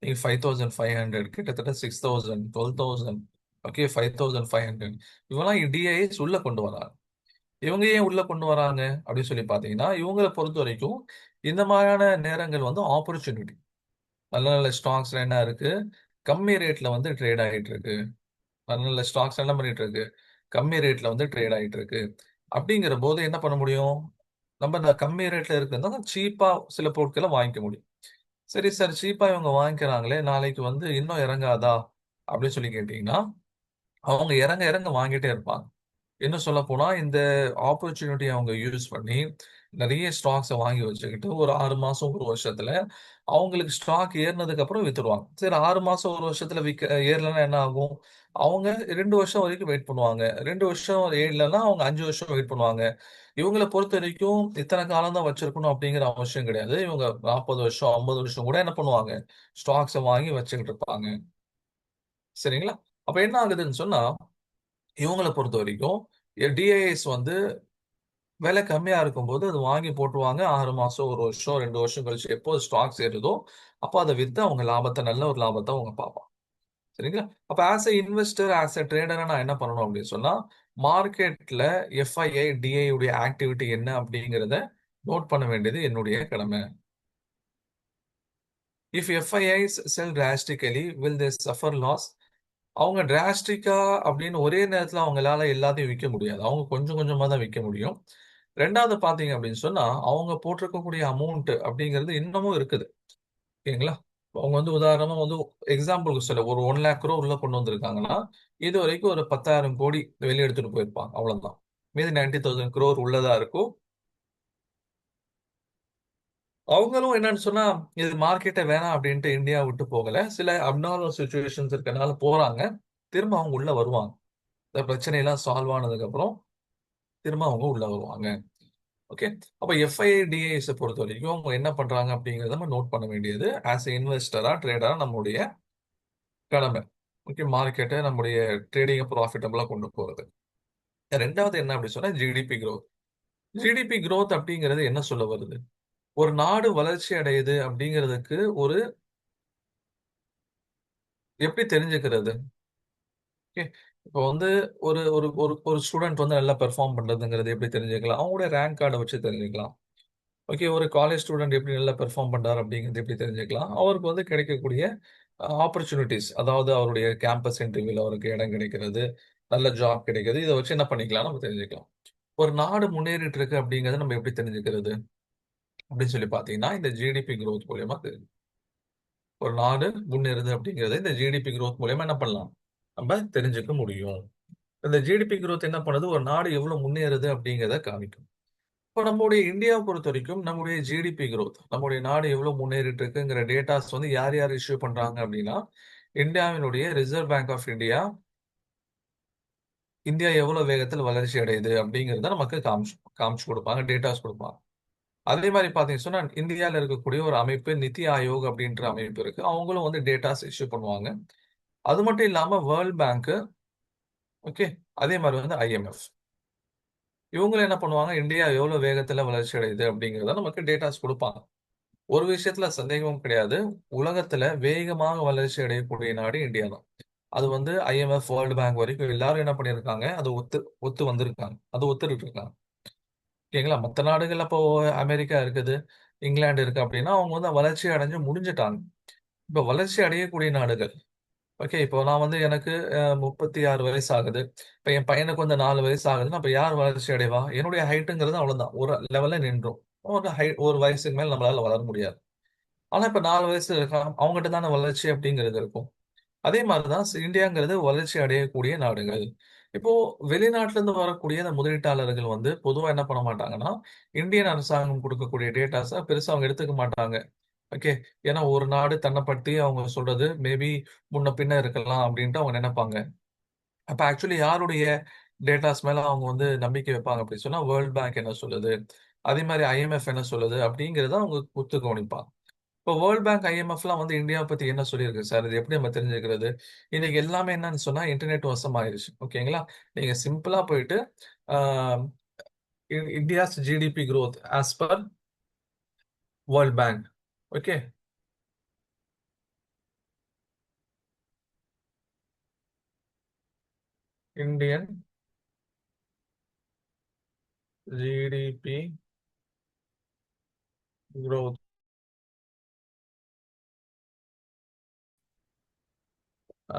[SPEAKER 1] நீங்க 5,500, கிட்டத்தட்ட 6,000, 12,000, ஓகே 5,500. இவங்கலாம் டிஐஎஸ் உள்ள கொண்டு வராங்க. இவங்க ஏன் உள்ள கொண்டு வராங்க அப்படின்னு சொல்லி பார்த்தீங்கன்னா, இவங்கள பொறுத்தவரைக்கும் இந்த மாரியான நேரங்கள் வந்து ஆப்பர்ச்சுனிட்டி. நல்ல நல்ல ஸ்டாக்ஸ்ல என்ன இருக்கு? கம்மி ரேட்ல வந்து ட்ரேட் ஆயிட்டு இருக்கு. நல்ல நல்ல ஸ்டாக்ஸ் என்ன பண்ணிட்டு இருக்கு? கம்மி ரேட்ல வந்து ட்ரேட் ஆயிட்டு இருக்கு. அப்படிங்கிற போது என்ன பண்ண முடியும்? நம்ம இந்த கம்மி ரேட்ல இருக்கிறதா சீப்பா சில பொருட்கள வாங்கிக்க முடியும். சரி சார், சீப்பா இவங்க வாங்கிக்கிறாங்களே, நாளைக்கு வந்து இன்னும் இறங்காதா? அப்படின்னு சொல்லி கேட்டீங்கன்னா, அவங்க இறங்க இறங்க வாங்கிட்டே இருப்பாங்க. இன்னும் சொல்லப்போனா, இந்த ஆப்பர்ச்சுனிட்டிய அவங்க யூஸ் பண்ணி, நெறைய ஸ்டாக்ஸ வாங்கி வச்சுக்கிட்டு, ஒரு 6 மாசம், 1 வருஷத்துல அவங்களுக்கு ஸ்டாக் ஏறுனதுக்கு அப்புறம் வித்துருவாங்க. சரி 6 மாசம், 1 வருஷத்துல ஏறலன்னா என்ன ஆகும்? அவங்க 2 வருஷம் வரைக்கும் வெயிட் பண்ணுவாங்க. 2 வருஷம் ஏறலன்னா, அவங்க 5 வருஷம் வெயிட் பண்ணுவாங்க. இவங்கள பொறுத்தவரைக்கும் இத்தன காலம் தான் வச்சிருக்கணும் அப்படிங்கிற அவசியம் கிடையாது. இவங்க 40 வருஷம், 50 வருஷம் கூட என்ன பண்ணுவாங்க? ஸ்டாக்ஸ வாங்கி வச்சுக்கிட்டு இருப்பாங்க. சரிங்களா? அப்ப என்ன ஆகுதுன்னு சொன்னா, இவங்கள பொறுத்தவரைக்கும் டிஐஎஸ் வந்து விலை கம்மியா இருக்கும்போது அது வாங்கி போட்டுருவாங்க. 6 மாசம், 1 வருஷம், 2 வருஷம் கழிச்சு எப்போ ஸ்டாக்ஸ் ஏறுதோ, அப்போ அத வித்து அவங்க நல்ல ஒரு லாபத்த அவங்க பார்ப்பாங்க. சரிங்களா? அப்ப as a investor, as a ட்ரேடரா நான் என்ன பண்ணணும் அப்படின்னு சொன்னா, மார்க்கெட்ல எஃப்ஐஐ, டிஐ உடைய ஆக்டிவிட்டி என்ன அப்படிங்கிறத நோட் பண்ண வேண்டியது என்னுடைய கடமை. If FIIs sell drastically will they suffer loss? அவங்க டிராஸ்டிக்கா அப்படின்னு ஒரே நேரத்துல அவங்களால எல்லாத்தையும் விக்க முடியாது. அவங்க கொஞ்சம் கொஞ்சமா தான் விக்க முடியும். 2வது பார்த்தீங்க அப்படின்னு சொன்னா, அவங்க போட்டிருக்கக்கூடிய அமௌண்ட் அப்படிங்கிறது இன்னமும் இருக்குது. ஓகேங்களா? அவங்க வந்து உதாரணமா வந்து எக்ஸாம்பிளுக்கு சொல்ல ஒரு 1,00,000 crore உள்ள கொண்டு வந்திருக்காங்கன்னா, இதுவரைக்கும் ஒரு 10,000 கோடி வெளிய எடுத்துட்டு போயிருப்பாங்க. அவ்வளவுதான். மீதி 90,000 crore உள்ள தான் இருக்கும். அவங்களும் என்னன்னு சொன்னா, இது மார்க்கெட்டே வேணாம் அப்படின்ட்டு இந்தியா விட்டு போகல. சில அப்நார்மல் சிச்சுவேஷன்ஸ் இருக்கனால போறாங்க. திரும்ப அவங்க உள்ள வருவாங்க. இந்த பிரச்சனை எல்லாம் சால்வ் ஆனதுக்கு அப்புறம் திரும்ப அவங்க உள்ள வருவாங்க. ஓகே. அப்ப எஃப்ஐடிஐஸ பொறுத்தவரைக்கும் அவங்க என்ன பண்றாங்க அப்படிங்கிறத நம்ம நோட் பண்ண வேண்டியது ஆஸ் எ இன்வெஸ்டரா, ட்ரேடரா நம்முடைய கடமை. ஓகே. மார்க்கெட்ட நம்முடைய ட்ரேடிங்க ப்ராஃபிட்டபிளா கொண்டு போறது. 2வது என்ன அப்படி சொன்னா ஜிடிபி குரோத். ஜிடிபி குரோத் அப்படிங்கிறது என்ன சொல்ல வருது? ஒரு நாடு வளர்ச்சி அடையுது அப்படிங்கிறதுக்கு ஒரு எப்படி தெரிஞ்சுக்கிறது? ஓகே. இப்போ வந்து ஒரு ஒரு ஒரு ஒரு ஸ்டூடண்ட் வந்து நல்லா பெர்ஃபார்ம் பண்றதுங்கிறது எப்படி தெரிஞ்சுக்கலாம்? அவங்களுடைய ரேங்க் கார்ட வச்சு தெரிஞ்சுக்கலாம். ஓகே. ஒரு காலேஜ் ஸ்டூடண்ட் எப்படி நல்லா பெர்ஃபார்ம் பண்றாரு அப்படிங்கிறது எப்படி தெரிஞ்சுக்கலாம்? அவருக்கு வந்து கிடைக்கக்கூடிய ஆப்பர்ச்சுனிட்டீஸ், அதாவது அவருடைய கேம்பஸ் இன்டர்வியூல அவருக்கு இடம் கிடைக்கிறது, நல்ல ஜாப் கிடைக்கிறது. இத வச்சு என்ன பண்ணிக்கலாம்? நம்ம தெரிஞ்சுக்கலாம். ஒரு நாடு முன்னேறிட்டு இருக்கு அப்படிங்கிறத நம்ம எப்படி தெரிஞ்சுக்கிறது? அப்படின்னு சொல்லி பார்த்தீங்கன்னா, இந்த ஜிடிபி குரோத் மூலியமா ஒரு நாடு முன்னேறுது அப்படிங்கிறத இந்த ஜிடிபி குரோத் மூலியமா என்ன பண்ணலாம்? நம்ம தெரிஞ்சுக்க முடியும். இந்த ஜிடிபி குரோத் என்ன பண்ணுது? ஒரு நாடு எவ்வளவு முன்னேறுது அப்படிங்கிறத காமிக்கும். இப்ப நம்முடைய இந்தியாவ பொறுத்தவரைக்கும் நம்முடைய ஜிடிபி குரோத், நம்முடைய நாடு எவ்வளவு முன்னேறிட்டு இருக்குங்கிற டேட்டாஸ் வந்து யார் யார் இஷ்யூ பண்றாங்க அப்படின்னா, இந்தியாவினுடைய reserve bank of India, India எவ்வளவு வேகத்தில் வளர்ச்சி அடையுது அப்படிங்கிறத நமக்கு காமிச்சு குடுப்பாங்க. டேட்டாஸ் குடுப்பாங்க. அதே மாரி பார்த்தீங்கன்னு சொன்னா, இந்தியால இருக்கக்கூடிய ஒரு அமைப்பு நித்தி ஆயோக் அப்படின்ற அமைப்பு இருக்கு. அவங்களும் வந்து டேட்டாஸ் இஷ்யூ பண்ணுவாங்க. அது மட்டும் இல்லாம வேர்ல்ட் பேங்க், ஓகே. அதே மாரி வந்து ஐஎம்எஃப். இவங்களும் என்ன பண்ணுவாங்க, இந்தியா எவ்வளவு வேகத்துல வளர்ச்சி அடையுது அப்படிங்கிறத நமக்கு டேட்டாஸ் குடுப்பாங்க. ஒரு விஷயத்துல சந்தேகமும் கிடையாது. உலகத்துல வேகமாக வளர்ச்சி அடையக்கூடிய நாடு இந்தியா தான். அது வந்து ஐஎம்எஃப், வேர்ல்ட் பேங்க் வரைக்கும் எல்லாரும் என்ன பண்ணியிருக்காங்க, அது ஒத்து ஒத்து வந்திருக்காங்க. அது ஒத்துட்டு இருக்காங்க. ஓகேங்களா? மத்த நாடுகள் அப்போ அமெரிக்கா இருக்குது, இங்கிலாந்து இருக்கு அப்படின்னா, அவங்க வந்து வளர்ச்சி அடைஞ்சு முடிஞ்சுட்டாங்க. இப்ப வளர்ச்சி அடையக்கூடிய நாடுகள், ஓகே. இப்போ நான் வந்து எனக்கு 36 வயசு ஆகுது. இப்ப என் பையனுக்கு வந்து 4 வயசு ஆகுதுன்னா, அப்ப யார் வளர்ச்சி அடைவா? என்னுடைய ஹைட்டுங்கிறது அவ்வளவுதான். ஒரு லெவல்ல நின்றும். ஒரு வயசுக்கு மேல நம்மளால வளர முடியாது. ஆனா இப்ப 4 வயசு இருக்கான். அவங்ககிட்ட தான வளர்ச்சி அப்படிங்கிறது இருக்கும். அதே மாரி தான் இந்தியாங்கிறது வளர்ச்சி அடையக்கூடிய நாடுகள். இப்போ வெளிநாட்டுல இருந்து வரக்கூடிய இந்த முதலீட்டாளர்கள் வந்து பொதுவா என்ன பண்ண மாட்டாங்கன்னா, இந்தியன் அரசாங்கம் குடுக்கக்கூடிய டேட்டாஸ பெருசா அவங்க எடுத்துக்க மாட்டாங்க. ஓகே. ஏன்னா ஒரு நாடு தன்ன பத்தி அவங்க சொல்றது மேபி முன்ன பின்ன இருக்கலாம் அப்டின்ட்டு அவங்க நெனைப்பாங்க. அப்ப ஆக்சுவலி யாருடைய டேட்டாஸ் மேல அவங்க வந்து நம்பிக்கை வைப்பாங்க அப்டி சொன்னா, வேர்ல்ட் பேங்க் என்ன சொல்லுது? அதே மாரி ஐஎம்எஃப் என்ன சொல்லுது? அப்டிங்கிறத அவங்க உத்து கவனிப்பாங்க. இப்போ வேர்ல்ட் பேங்க், ஐஎம்எஃப்லாம் வந்து இந்தியாவ பத்தி என்ன சொல்லியிருக்கு சார்? இது எப்படி நம்ம தெரிஞ்சுக்கிறது? இன்னைக்கு எல்லாமே என்னன்னு சொன்னா, இன்டர்நெட் வசமாயிருச்சு. ஓகேங்களா? நீங்க சிம்பிளா போயிட்டு, ah India's GDP growth as per World Bank. Okay. Indian GDP growth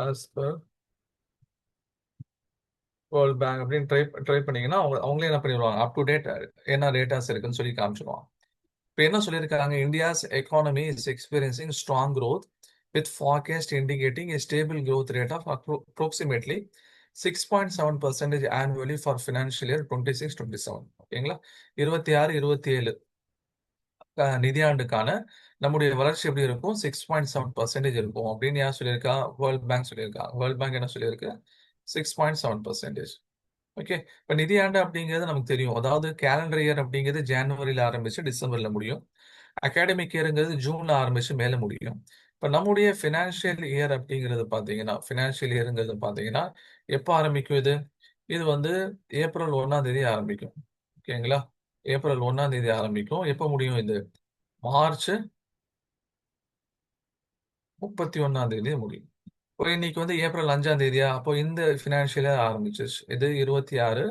[SPEAKER 1] as per World Bank அப்படின்னு ட்ரை பண்ணீங்கன்னா, அவங்களே என்ன பண்ணிருவாங்க, அப் டு டேட் என்ன டேட்டாஸ் இருக்குன்னு சொல்லி காமிச்சுருவாங்க. இப்ப என்ன சொல்லியிருக்காங்க? India's economy is experiencing strong growth with forecast indicating a stable growth rate of approximately 6.7% annually for financial year 26-27. ஓகேங்களா? 26, 27 நிதியாண்டுக்கான நம்முடைய வளர்ச்சி எப்படி இருக்கும்? 6.7% இருக்கும் அப்படின்னு யார் சொல்லியிருக்கா? வேர்ல்ட் பேங்க் சொல்லியிருக்கா. வேர்ல்ட் பேங்க் என்ன சொல்லியிருக்கு? 6.7%. ஓகே. இப்ப நிதியாண்டு அப்படிங்கிறது நமக்கு தெரியும். அதாவது கேலண்டர் இயர் அப்படிங்கிறது ஜனவரில ஆரம்பிச்சு டிசம்பர்ல முடியும். அகாடமிக் இயர்ங்கிறது ஜூன்ல ஆரம்பிச்சு மேல முடியும். இப்ப நம்முடைய ஃபினான்ஷியல் இயர் அப்படிங்கிறது பார்த்தீங்கன்னா, ஃபினான்ஷியல் இயர்ங்கிறது பார்த்தீங்கன்னா, எப்ப ஆரம்பிக்கும் இது? இது வந்து ஏப்ரல் 1ஆம் தேதி ஆரம்பிக்கும். ஓகேங்களா? ஏப்ரல் 1ஆம் தேதி ஆரம்பிக்கும். எப்ப முடியும் இது? மார்ச் 31ஆம் தேதி முடியும். இப்போ இன்னைக்கு வந்து ஏப்ரல் 5ஆம் தேதியா? அப்போ இந்த ஃபினான்ஷியல் இயர் ஆரம்பிச்சிருச்சு. இது 26,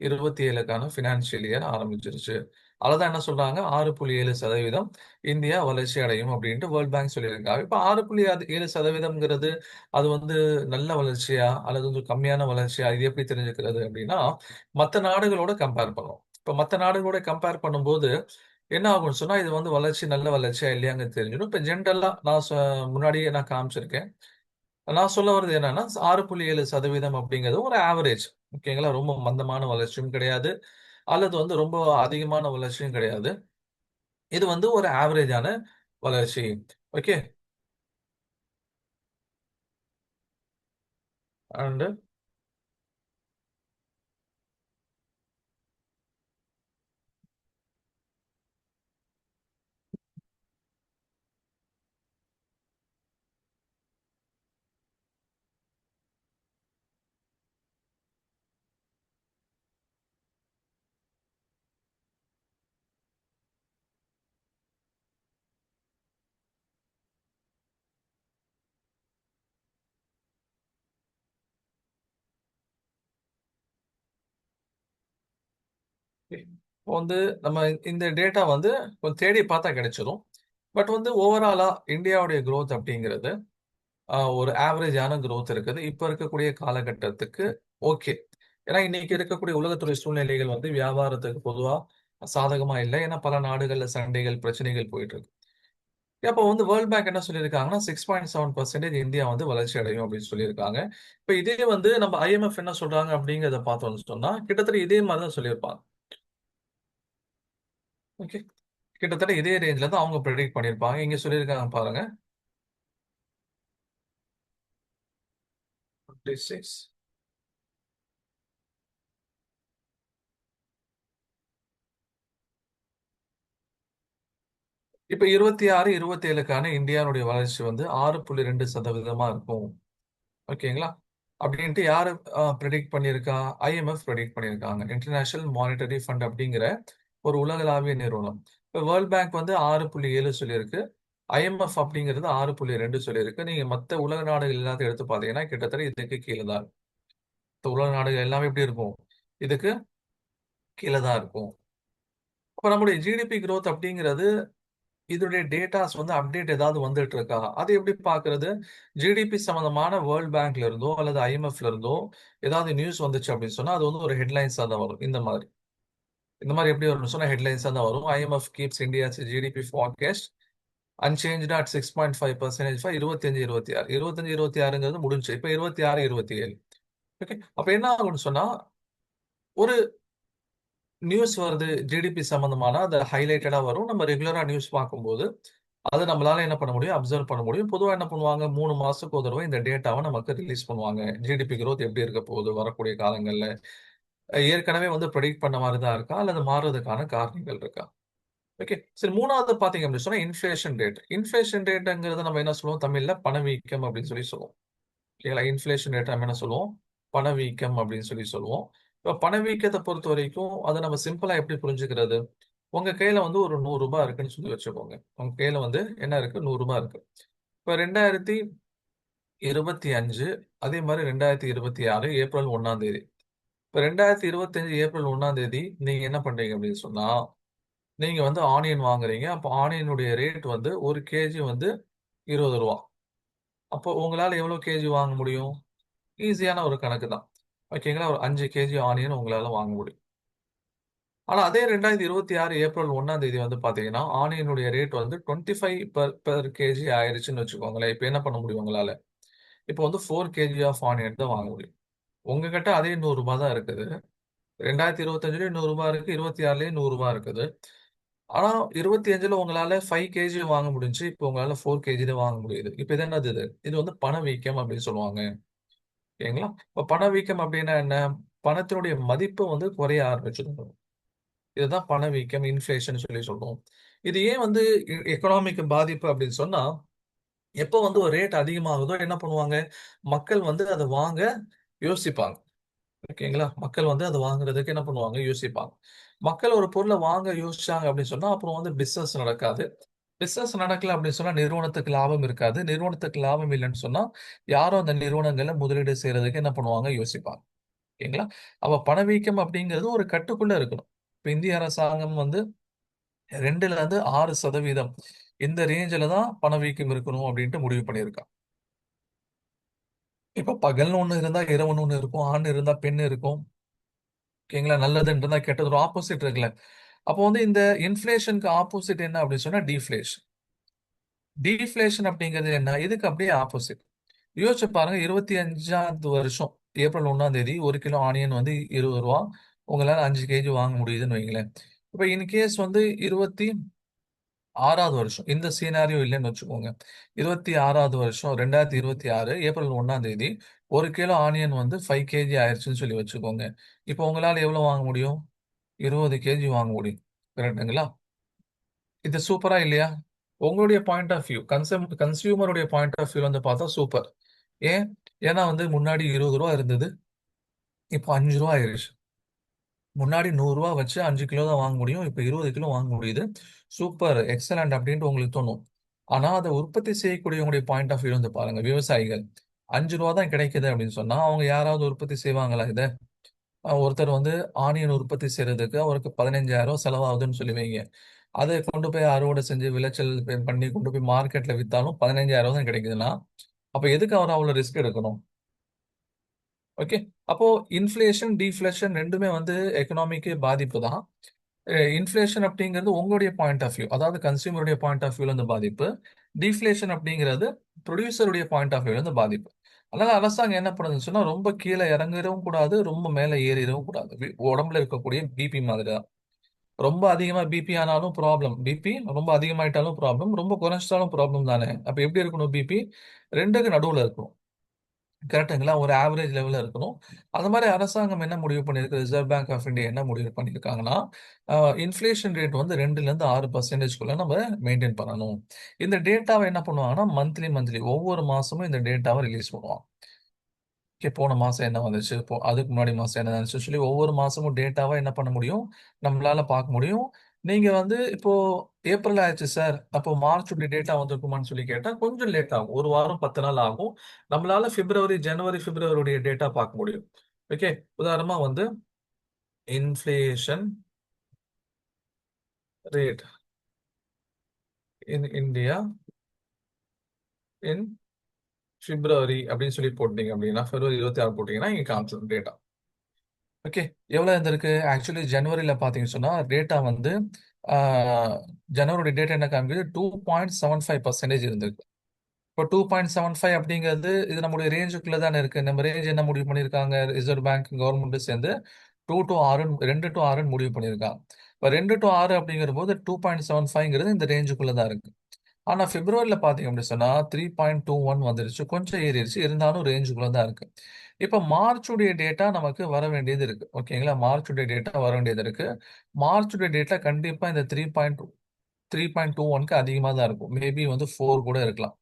[SPEAKER 1] 27க்கான ஃபினான்ஷியல் இயர் ஆரம்பிச்சிருச்சு. அததான் என்ன சொல்றாங்க? 6.7% இந்தியா வளர்ச்சி அடையும் அப்படின்ட்டு வேர்ல்ட் பேங்க் சொல்லியிருக்காங்க. இப்ப 6.7%ங்கிறது அது வந்து நல்ல வளர்ச்சியா? அல்லது வந்து கம்மியான வளர்ச்சியா? இது எப்படி தெரிஞ்சுக்கிறது அப்படின்னா, மத்த நாடுகளோட கம்பேர் பண்ணுவோம். இப்ப மத்த நாடுகளோட கம்பேர் பண்ணும்போது என்ன ஆகும்னு சொன்னா, இது வந்து வளர்ச்சி நல்ல வளர்ச்சியா இல்லையாங்கிறது தெரிஞ்சிடும். இப்ப ஜென்ரலா முன்னாடியே நான் காமிச்சிருக்கேன். நான் சொல்ல வர்றது என்னன்னா, 6.7% அப்படிங்கிறது ஒரு ஆவரேஜ். ஓகேங்களா? ரொம்ப மந்தமான வளர்ச்சியும் கிடையாது. அல்லது வந்து ரொம்ப அதிகமான வளர்ச்சியும் கிடையாது. இது வந்து ஒரு ஆவரேஜான வளர்ச்சி. ஓகே. அண்ட் இப்போ வந்து நம்ம இந்த டேட்டா வந்து கொஞ்சம் தேடி பார்த்தா கிடைச்சிரும். பட் வந்து ஓவராலா இந்தியாவுடைய growth அப்படிங்கிறது ஒரு ஆவரேஜான growth இருக்குது. இப்ப இருக்கக்கூடிய காலகட்டத்துக்கு ஓகே. ஏன்னா இன்னைக்கு இருக்கக்கூடிய உலகத்துறை சூழ்நிலைகள் வந்து வியாபாரத்துக்கு பொதுவா சாதகமா இல்ல. ஏன்னா பல நாடுகள்ல சண்டைகள், பிரச்சனைகள் போயிட்டு இருக்கு. அப்போ வந்து வேர்ல்ட் பேங்க் என்ன சொல்லியிருக்காங்கன்னா 6.7% இந்தியா வந்து வளர்ச்சி அடையும் அப்படின்னு சொல்லியிருக்காங்க. இப்ப இதே வந்து நம்ம IMF என்ன சொல்றாங்க அப்படிங்கிறத பார்த்தோம்னு சொன்னா கிட்டத்தட்ட இதே மாதிரி தான் சொல்லியிருப்பாங்க. ஓகே. கிட்டத்தட்ட இதே ரேஞ்சில தான் அவங்க ப்ரெடிக்ட் பண்ணியிருப்பாங்க. இங்க சொல்லியிருக்காங்க பாருங்க. 26. இப்ப 26, 27க்கான இந்தியாவுடைய வளர்ச்சி வந்து 6.2% இருக்கும். ஓகேங்களா? அப்படின்ட்டு யாரு ப்ரெடிக்ட் பண்ணியிருக்கா? IMF ப்ரெடிக்ட் பண்ணியிருக்காங்க. இன்டர்நேஷனல் மானிட்டரி ஃபண்ட் அப்படிங்கிற ஒரு உலகளாவிய நிறுவனம். இப்ப வேர்ல்ட் பேங்க் வந்து 6.7 சொல்லியிருக்கு. IMF அப்படிங்கிறது 6.2 சொல்லியிருக்கு. நீங்க மத்த உலக நாடுகள் எல்லாத்தையும் எடுத்து பார்த்தீங்கன்னா, கிட்டத்தட்ட இதுக்கு கீழ தான் இருக்கும். மத்த உலக நாடுகள் எல்லாமே எப்படி இருக்கும்? இதுக்கு கீழ தான் இருக்கும். அப்ப நம்முடைய ஜிடிபி குரோத் அப்படிங்கிறது இதோடைய டேட்டாஸ் வந்து அப்டேட் ஏதாவது வந்துட்டு இருக்கா? அது எப்படி பார்க்கிறது? ஜிடிபி சம்மந்தமான வேர்ல்ட் பேங்க்ல இருந்தோ அல்லது IMFல இருந்தோ ஏதாவது நியூஸ் வந்துச்சு அப்படின்னு சொன்னா, அது வந்து ஒரு ஹெட்லைன்ஸா தான் வரும். இந்த மாதிரி. இந்த மாதிரி எப்படி வரும்னு சொன்னா ஹெட்லைன்ஸா தான் வரும். IMF keeps India's GDP forecast unchanged at 6.5% for 25, 26. 25, 26ங்கிறது முடிஞ்சுச்சு. இப்ப 26, 27. ஓகே. அப்ப என்ன ஆகும்னு சொன்னா, ஒரு நியூஸ் வருது ஜிடிபி சம்பந்தமான அது ஹைலைட்டடா வரும். நம்ம ரெகுலரா நியூஸ் பார்க்கும்போது, அத நம்மளால என்ன பண்ண முடியும்? அப்சர்வ் பண்ண முடியும். பொதுவா என்ன பண்ணுவாங்க? 3 மாசத்துக்கு ஒரு தடவ இந்த டேட்டாவ நமக்கு ரிலீஸ் பண்ணுவாங்க. ஜிடிபி குரோத் எப்படி இருக்க போகுது வரக்கூடிய காலங்கள்ல? ஏற்கனவே வந்து பிரெடிக்ட் பண்ண மாரி தான் இருக்கா? அல்லது மாறுவதற்கான காரணங்கள் இருக்கா? ஓகே. சரி 3வது பார்த்தீங்க அப்படின்னு சொன்னா, இன்ஃப்ளேஷன் ரேட். இன்ஃப்ளேஷன் ரேட்ங்கிறத நம்ம என்ன சொல்லுவோம்? தமிழ்ல பணவீக்கம் அப்படின்னு சொல்லி சொல்லுவோம். ஓகேங்களா? இன்ஃப்ளேஷன் ரேட் நம்ம என்ன சொல்லுவோம்? பணவீக்கம் அப்படின்னு சொல்லி சொல்லுவோம். இப்ப பணவீக்கத்த பொறுத்தவரைக்கும், அத நம்ம சிம்பிளா எப்படி புரிஞ்சுக்கிறது? உங்க கையில வந்து ஒரு ரூ. 100 இருக்குன்னு சொல்லி வச்சுக்கோங்க. உங்க கையில வந்து என்ன இருக்கு? ரூ. 100 இருக்கு. இப்ப 2025 அதே மாரி 2026 ஏப்ரல் 1ஆம் தேதி. இப்ப 2025 ஏப்ரல் 1ஆம் தேதி நீங்க என்ன பண்றீங்க அப்படின்னு சொன்னா, நீங்க வந்து ஆனியன் வாங்குறீங்க. அப்ப ஆனியனுடைய ரேட் வந்து 1 கேஜி வந்து ரூ. 20. அப்போ உங்களால எவ்வளோ கேஜி வாங்க முடியும்? ஈஸியான ஒரு கணக்கு தான். ஓகேங்களா? ஒரு 5 கேஜி ஆனியன் உங்களால வாங்க முடியும். ஆனா அதே 2026 ஏப்ரல் 1ஆம் தேதி வந்து பார்த்தீங்கன்னா, ஆனியனுடைய ரேட் வந்து 25 பெர் கேஜி ஆயிருச்சுன்னு வச்சுக்கோங்களேன். இப்ப என்ன பண்ண முடியும் உங்களால? இப்ப வந்து 4 கேஜி ஆஃப் ஆனியன் தான் வாங்க முடியும். உங்ககிட்ட அதே ரூ. 100 தான் இருக்குது. 2025லயும் ரூ. 100 இருக்கு. 26லயும் ரூ. 100 இருக்குது. ஆனா 25ல உங்களால 5 கேஜி வாங்க முடிஞ்சுச்சு. இப்ப உங்களால 4 கேஜி தான் வாங்க முடியுது. இப்ப இது என்னது இது? இது வந்து பணவீக்கம் அப்படின்னு சொல்லுவாங்க. ஓகேங்களா? இப்ப பணவீக்கம் அப்படின்னா என்ன? பணத்தினுடைய மதிப்பு வந்து குறைய ஆரம்பிச்சிடும். இதுதான் பணவீக்கம், இன்ஃப்ளேஷன் சொல்லி சொல்றோம். இது ஏன் வந்து எக்கனாமிக் பாதிப்பு அப்படின்னு சொன்னா, எப்போ வந்து ஒரு ரேட் அதிகமாகுதோ என்ன பண்ணுவாங்க? மக்கள் வந்து அத வாங்க யோசிப்பாங்க. ஓகேங்களா? மக்கள் வந்து அத வாங்குறதுக்கு என்ன பண்ணுவாங்க? யோசிப்பாங்க. மக்கள் ஒரு பொருள வாங்க யோசிச்சாங்க அப்படின்னு சொன்னா, அப்புறம் வந்து பிசினஸ் நடக்காது. பிசினஸ் நடக்கல அப்படின்னு சொன்னா, நிறுவனத்துக்கு லாபம் இருக்காது. நிறுவனத்துக்கு லாபம் இல்லன்னு சொன்னா, யாரும் அந்த நிறுவனங்கள்ல முதலீடு செய்றதுக்கு என்ன பண்ணுவாங்க? யோசிப்பாங்க. ஓகேங்களா? அப்ப பணவீக்கம் அப்படிங்கிறது ஒரு கட்டுக்குள்ள இருக்கணும். இப்ப இந்திய அரசாங்கம் வந்து 2ல இருந்து 6% இந்த ரேஞ்சில தான் பணவீக்கம் இருக்கணும் அப்படின்ட்டு முடிவு பண்ணியிருக்கான். இப்ப பகல்னு ஒண்ணு இருந்தா, இரவுன்னு ஒண்ணு இருக்கும். ஆண் இருந்தா பெண் இருக்கும். ஓகேங்களா? நல்லதுன்னு இருந்தா கெட்டது. ஒரு ஆப்போசிட் இருக்குல்ல. அப்போ வந்து இந்த இன்ஃப்ளேஷனுக்கு ஆப்போசிட் என்ன அப்படின்னு சொன்னா டீஃப்ளேஷன். டீஃப்ளேஷன் அப்படிங்கிறது என்ன? இதுக்கு அப்படியே ஆப்போசிட். யோசிச்சு பாருங்க 25வது வருஷம் ஏப்ரல் 1ஆம் தேதி 1 கிலோ ஆனியன் வந்து ரூ. 20. உங்களால 5 கேஜி வாங்க முடியுதுன்னு வைங்களேன். இப்ப இன் கேஸ் வந்து 26வது வருஷம் இந்த சினாரியோ இல்லன்னு வச்சுக்கோங்க. 26வது வருஷம் 2026 ஏப்ரல் 1ஆம் தேதி 1 கிலோ ஆனியன் வந்து 5 கேஜி ஆயிருச்சுன்னு சொல்லி வச்சுக்கோங்க. இப்போ உங்களால எவ்வளவு வாங்க முடியும்? 20 கேஜி வாங்க முடியும். கரெக்ட்டுங்களா? இது சூப்பரா இல்லையா? உங்களுடைய பாயிண்ட் ஆஃப் வியூ கன்சியூமருடைய பாயிண்ட் ஆஃப் வியூல வந்து பார்த்தா சூப்பர். ஏன்? ஏன்னா வந்து முன்னாடி ரூ. 20 இருந்தது. இப்போ ரூ. 5 ஆயிருச்சு. முன்னாடி ரூ. 100 வச்சு 5 கிலோ தான் வாங்க முடியும். இப்ப 20 கிலோ வாங்க முடியுது. சூப்பர், எக்ஸலன்ட் அப்டின்ட்டு உங்களுக்கு தோணும். ஆனா, அத உற்பத்தி செய்யக்கூடியவங்களுடைய பாயிண்ட் ஆஃப் வியூ வந்து பாருங்க. விவசாயிகள். ரூ. 5 தான் கிடைக்குது அப்டின்னு சொன்னா, அவங்க யாராவது உற்பத்தி செய்வாங்களா இத? ஒருத்தர் வந்து ஆனியன் உற்பத்தி செய்யறதுக்கு அவருக்கு 15,000 செலவாகுதுன்னு சொல்லி வைங்க. அதை கொண்டு போய் அறுவடை செஞ்சு விளைச்சல் பண்ணி கொண்டு போய் மார்க்கெட்ல வித்தாலும் 15,000 தான் கிடைக்குதுன்னா, அப்ப எதுக்கு அவர் அவ்வளவு ரிஸ்க் எடுக்கணும்? ஓகே. அப்போ இன்ஃப்ளேஷன், டீஃப்ளேஷன் 2மே வந்து எக்கனாமிக்கு பாதிப்பு தான். இன்ஃப்ளேஷன் அப்படிங்கிறது உங்களுடைய பாயிண்ட் ஆஃப் வியூ, அதாவது கன்சியூமருடைய பாயிண்ட் ஆஃப் வியூல இருந்து பாதிப்பு. டீஃப்ளேஷன் அப்படிங்கிறது ப்ரொடியூசருடைய பாயிண்ட் ஆஃப் வியூல இருந்து பாதிப்பு. அதனால அரசாங்கம் என்ன பண்ணுதுன்னு சொன்னா, ரொம்ப கீழே இறங்கிடவும் கூடாது, ரொம்ப மேலே ஏறிடவும் கூடாது. உடம்புல இருக்கக்கூடிய பிபி மாதிரி தான். ரொம்ப அதிகமா பிபி ஆனாலும் ப்ராப்ளம். பிபி ரொம்ப அதிகமாயிட்டாலும் ப்ராப்ளம். ரொம்ப குறைச்சிட்டாலும் ப்ராப்ளம் தானே. அப்ப எப்படி இருக்கணும் பிபி? 2க்கு நடுவுல இருக்கணும். கரெக்ட்டுங்களா? ஒரு ஆவரேஜ் லெவல்ல இருக்கணும். அது மாரி அரசாங்கம் என்ன முடிவு பண்ணியிருக்கு, ரிசர்வ் பேங்க் ஆஃப் இந்தியா என்ன முடிவு பண்ணியிருக்காங்கன்னா, அ இன்ஃப்ளேஷன் ரேட் வந்து 2லேருந்து 6% நம்ம மெயின்டெயின் பண்ணணும். இந்த டேட்டாவ என்ன பண்ணுவாங்கன்னா, மந்த்லி ஒவ்வொரு மாசமும் இந்த டேட்டாவ ரிலீஸ் பண்ணுவாங்க. ஓகே. போன மாசம் என்ன வந்துச்சு? அதுக்கு முன்னாடி மாசம் என்ன நடந்துச்சுன்னு சொல்லி ஒவ்வொரு மாசமும் டேட்டாவா என்ன பண்ண முடியும்? நம்மளால பார்க்க முடியும். நீங்க வந்து இப்போ ஏப்ரல் ஆயிருச்சு சார். அப்போ மார்ச்சுடைய டேட்டா வந்திருக்குமான்னு சொல்லி கேட்டா, கொஞ்சம் லேட் ஆகும். 1 வாரம் 10 நாள் ஆகும். நம்மளால ஜனவரி, பிப்ரவரியுடைய டேட்டா பார்க்க முடியும். ஓகே. உதாரணமா வந்து inflation rate in India in February அப்படின்னு சொல்லி போட்டீங்க அப்படின்னா, பிப்ரவரி 26 போட்டீங்கன்னா, இங்க காமிச்சிரும் டேட்டா. ஓகே. எவ்வளோ இருந்திருக்கு? ஆக்சுவலி ஜனவரில பார்த்தீங்கன்னு சொன்னா, டேட்டா வந்து ஆ ஜனவரி டேட்டா என்ன காமிக்குது? 2.75% இருந்திருக்கு. இப்போ 2.75 அப்படிங்கிறது, இது நம்முடைய ரேஞ்சுக்குள்ள தானே இருக்கு. நம்ம ரேஞ்ச் என்ன முடிவு பண்ணியிருக்காங்க? ரிசர்வ் பேங்க், கவர்மெண்ட்டும் சேர்ந்து 2 to 6 முடிவு பண்ணியிருக்காங்க. இப்ப 2 to 6 அப்படிங்கிறபோது 2.75ங்கிறது இந்த ரேஞ்சுக்குள்ள தான் இருக்கு. ஆனா பிப்ரவரில பார்த்தீங்க அப்படின்னு சொன்னா 3.21 வந்துருச்சு. கொஞ்சம் ஏறிடுச்சு. இருந்தாலும் ரேஞ்சுக்குள்ள தான் இருக்கு. இப்ப மார்ச்சுடைய டேட்டா நமக்கு வர வேண்டியது இருக்கு. ஓகேங்களா? மார்ச்சுடைய டேட்டா வர வேண்டியது இருக்கு. மார்ச்சுடைய டேட்டா கண்டிப்பா இந்த 3.21க்கு அதிகமா தான் இருக்கும். மேபி வந்து 4 கூட இருக்கலாம்.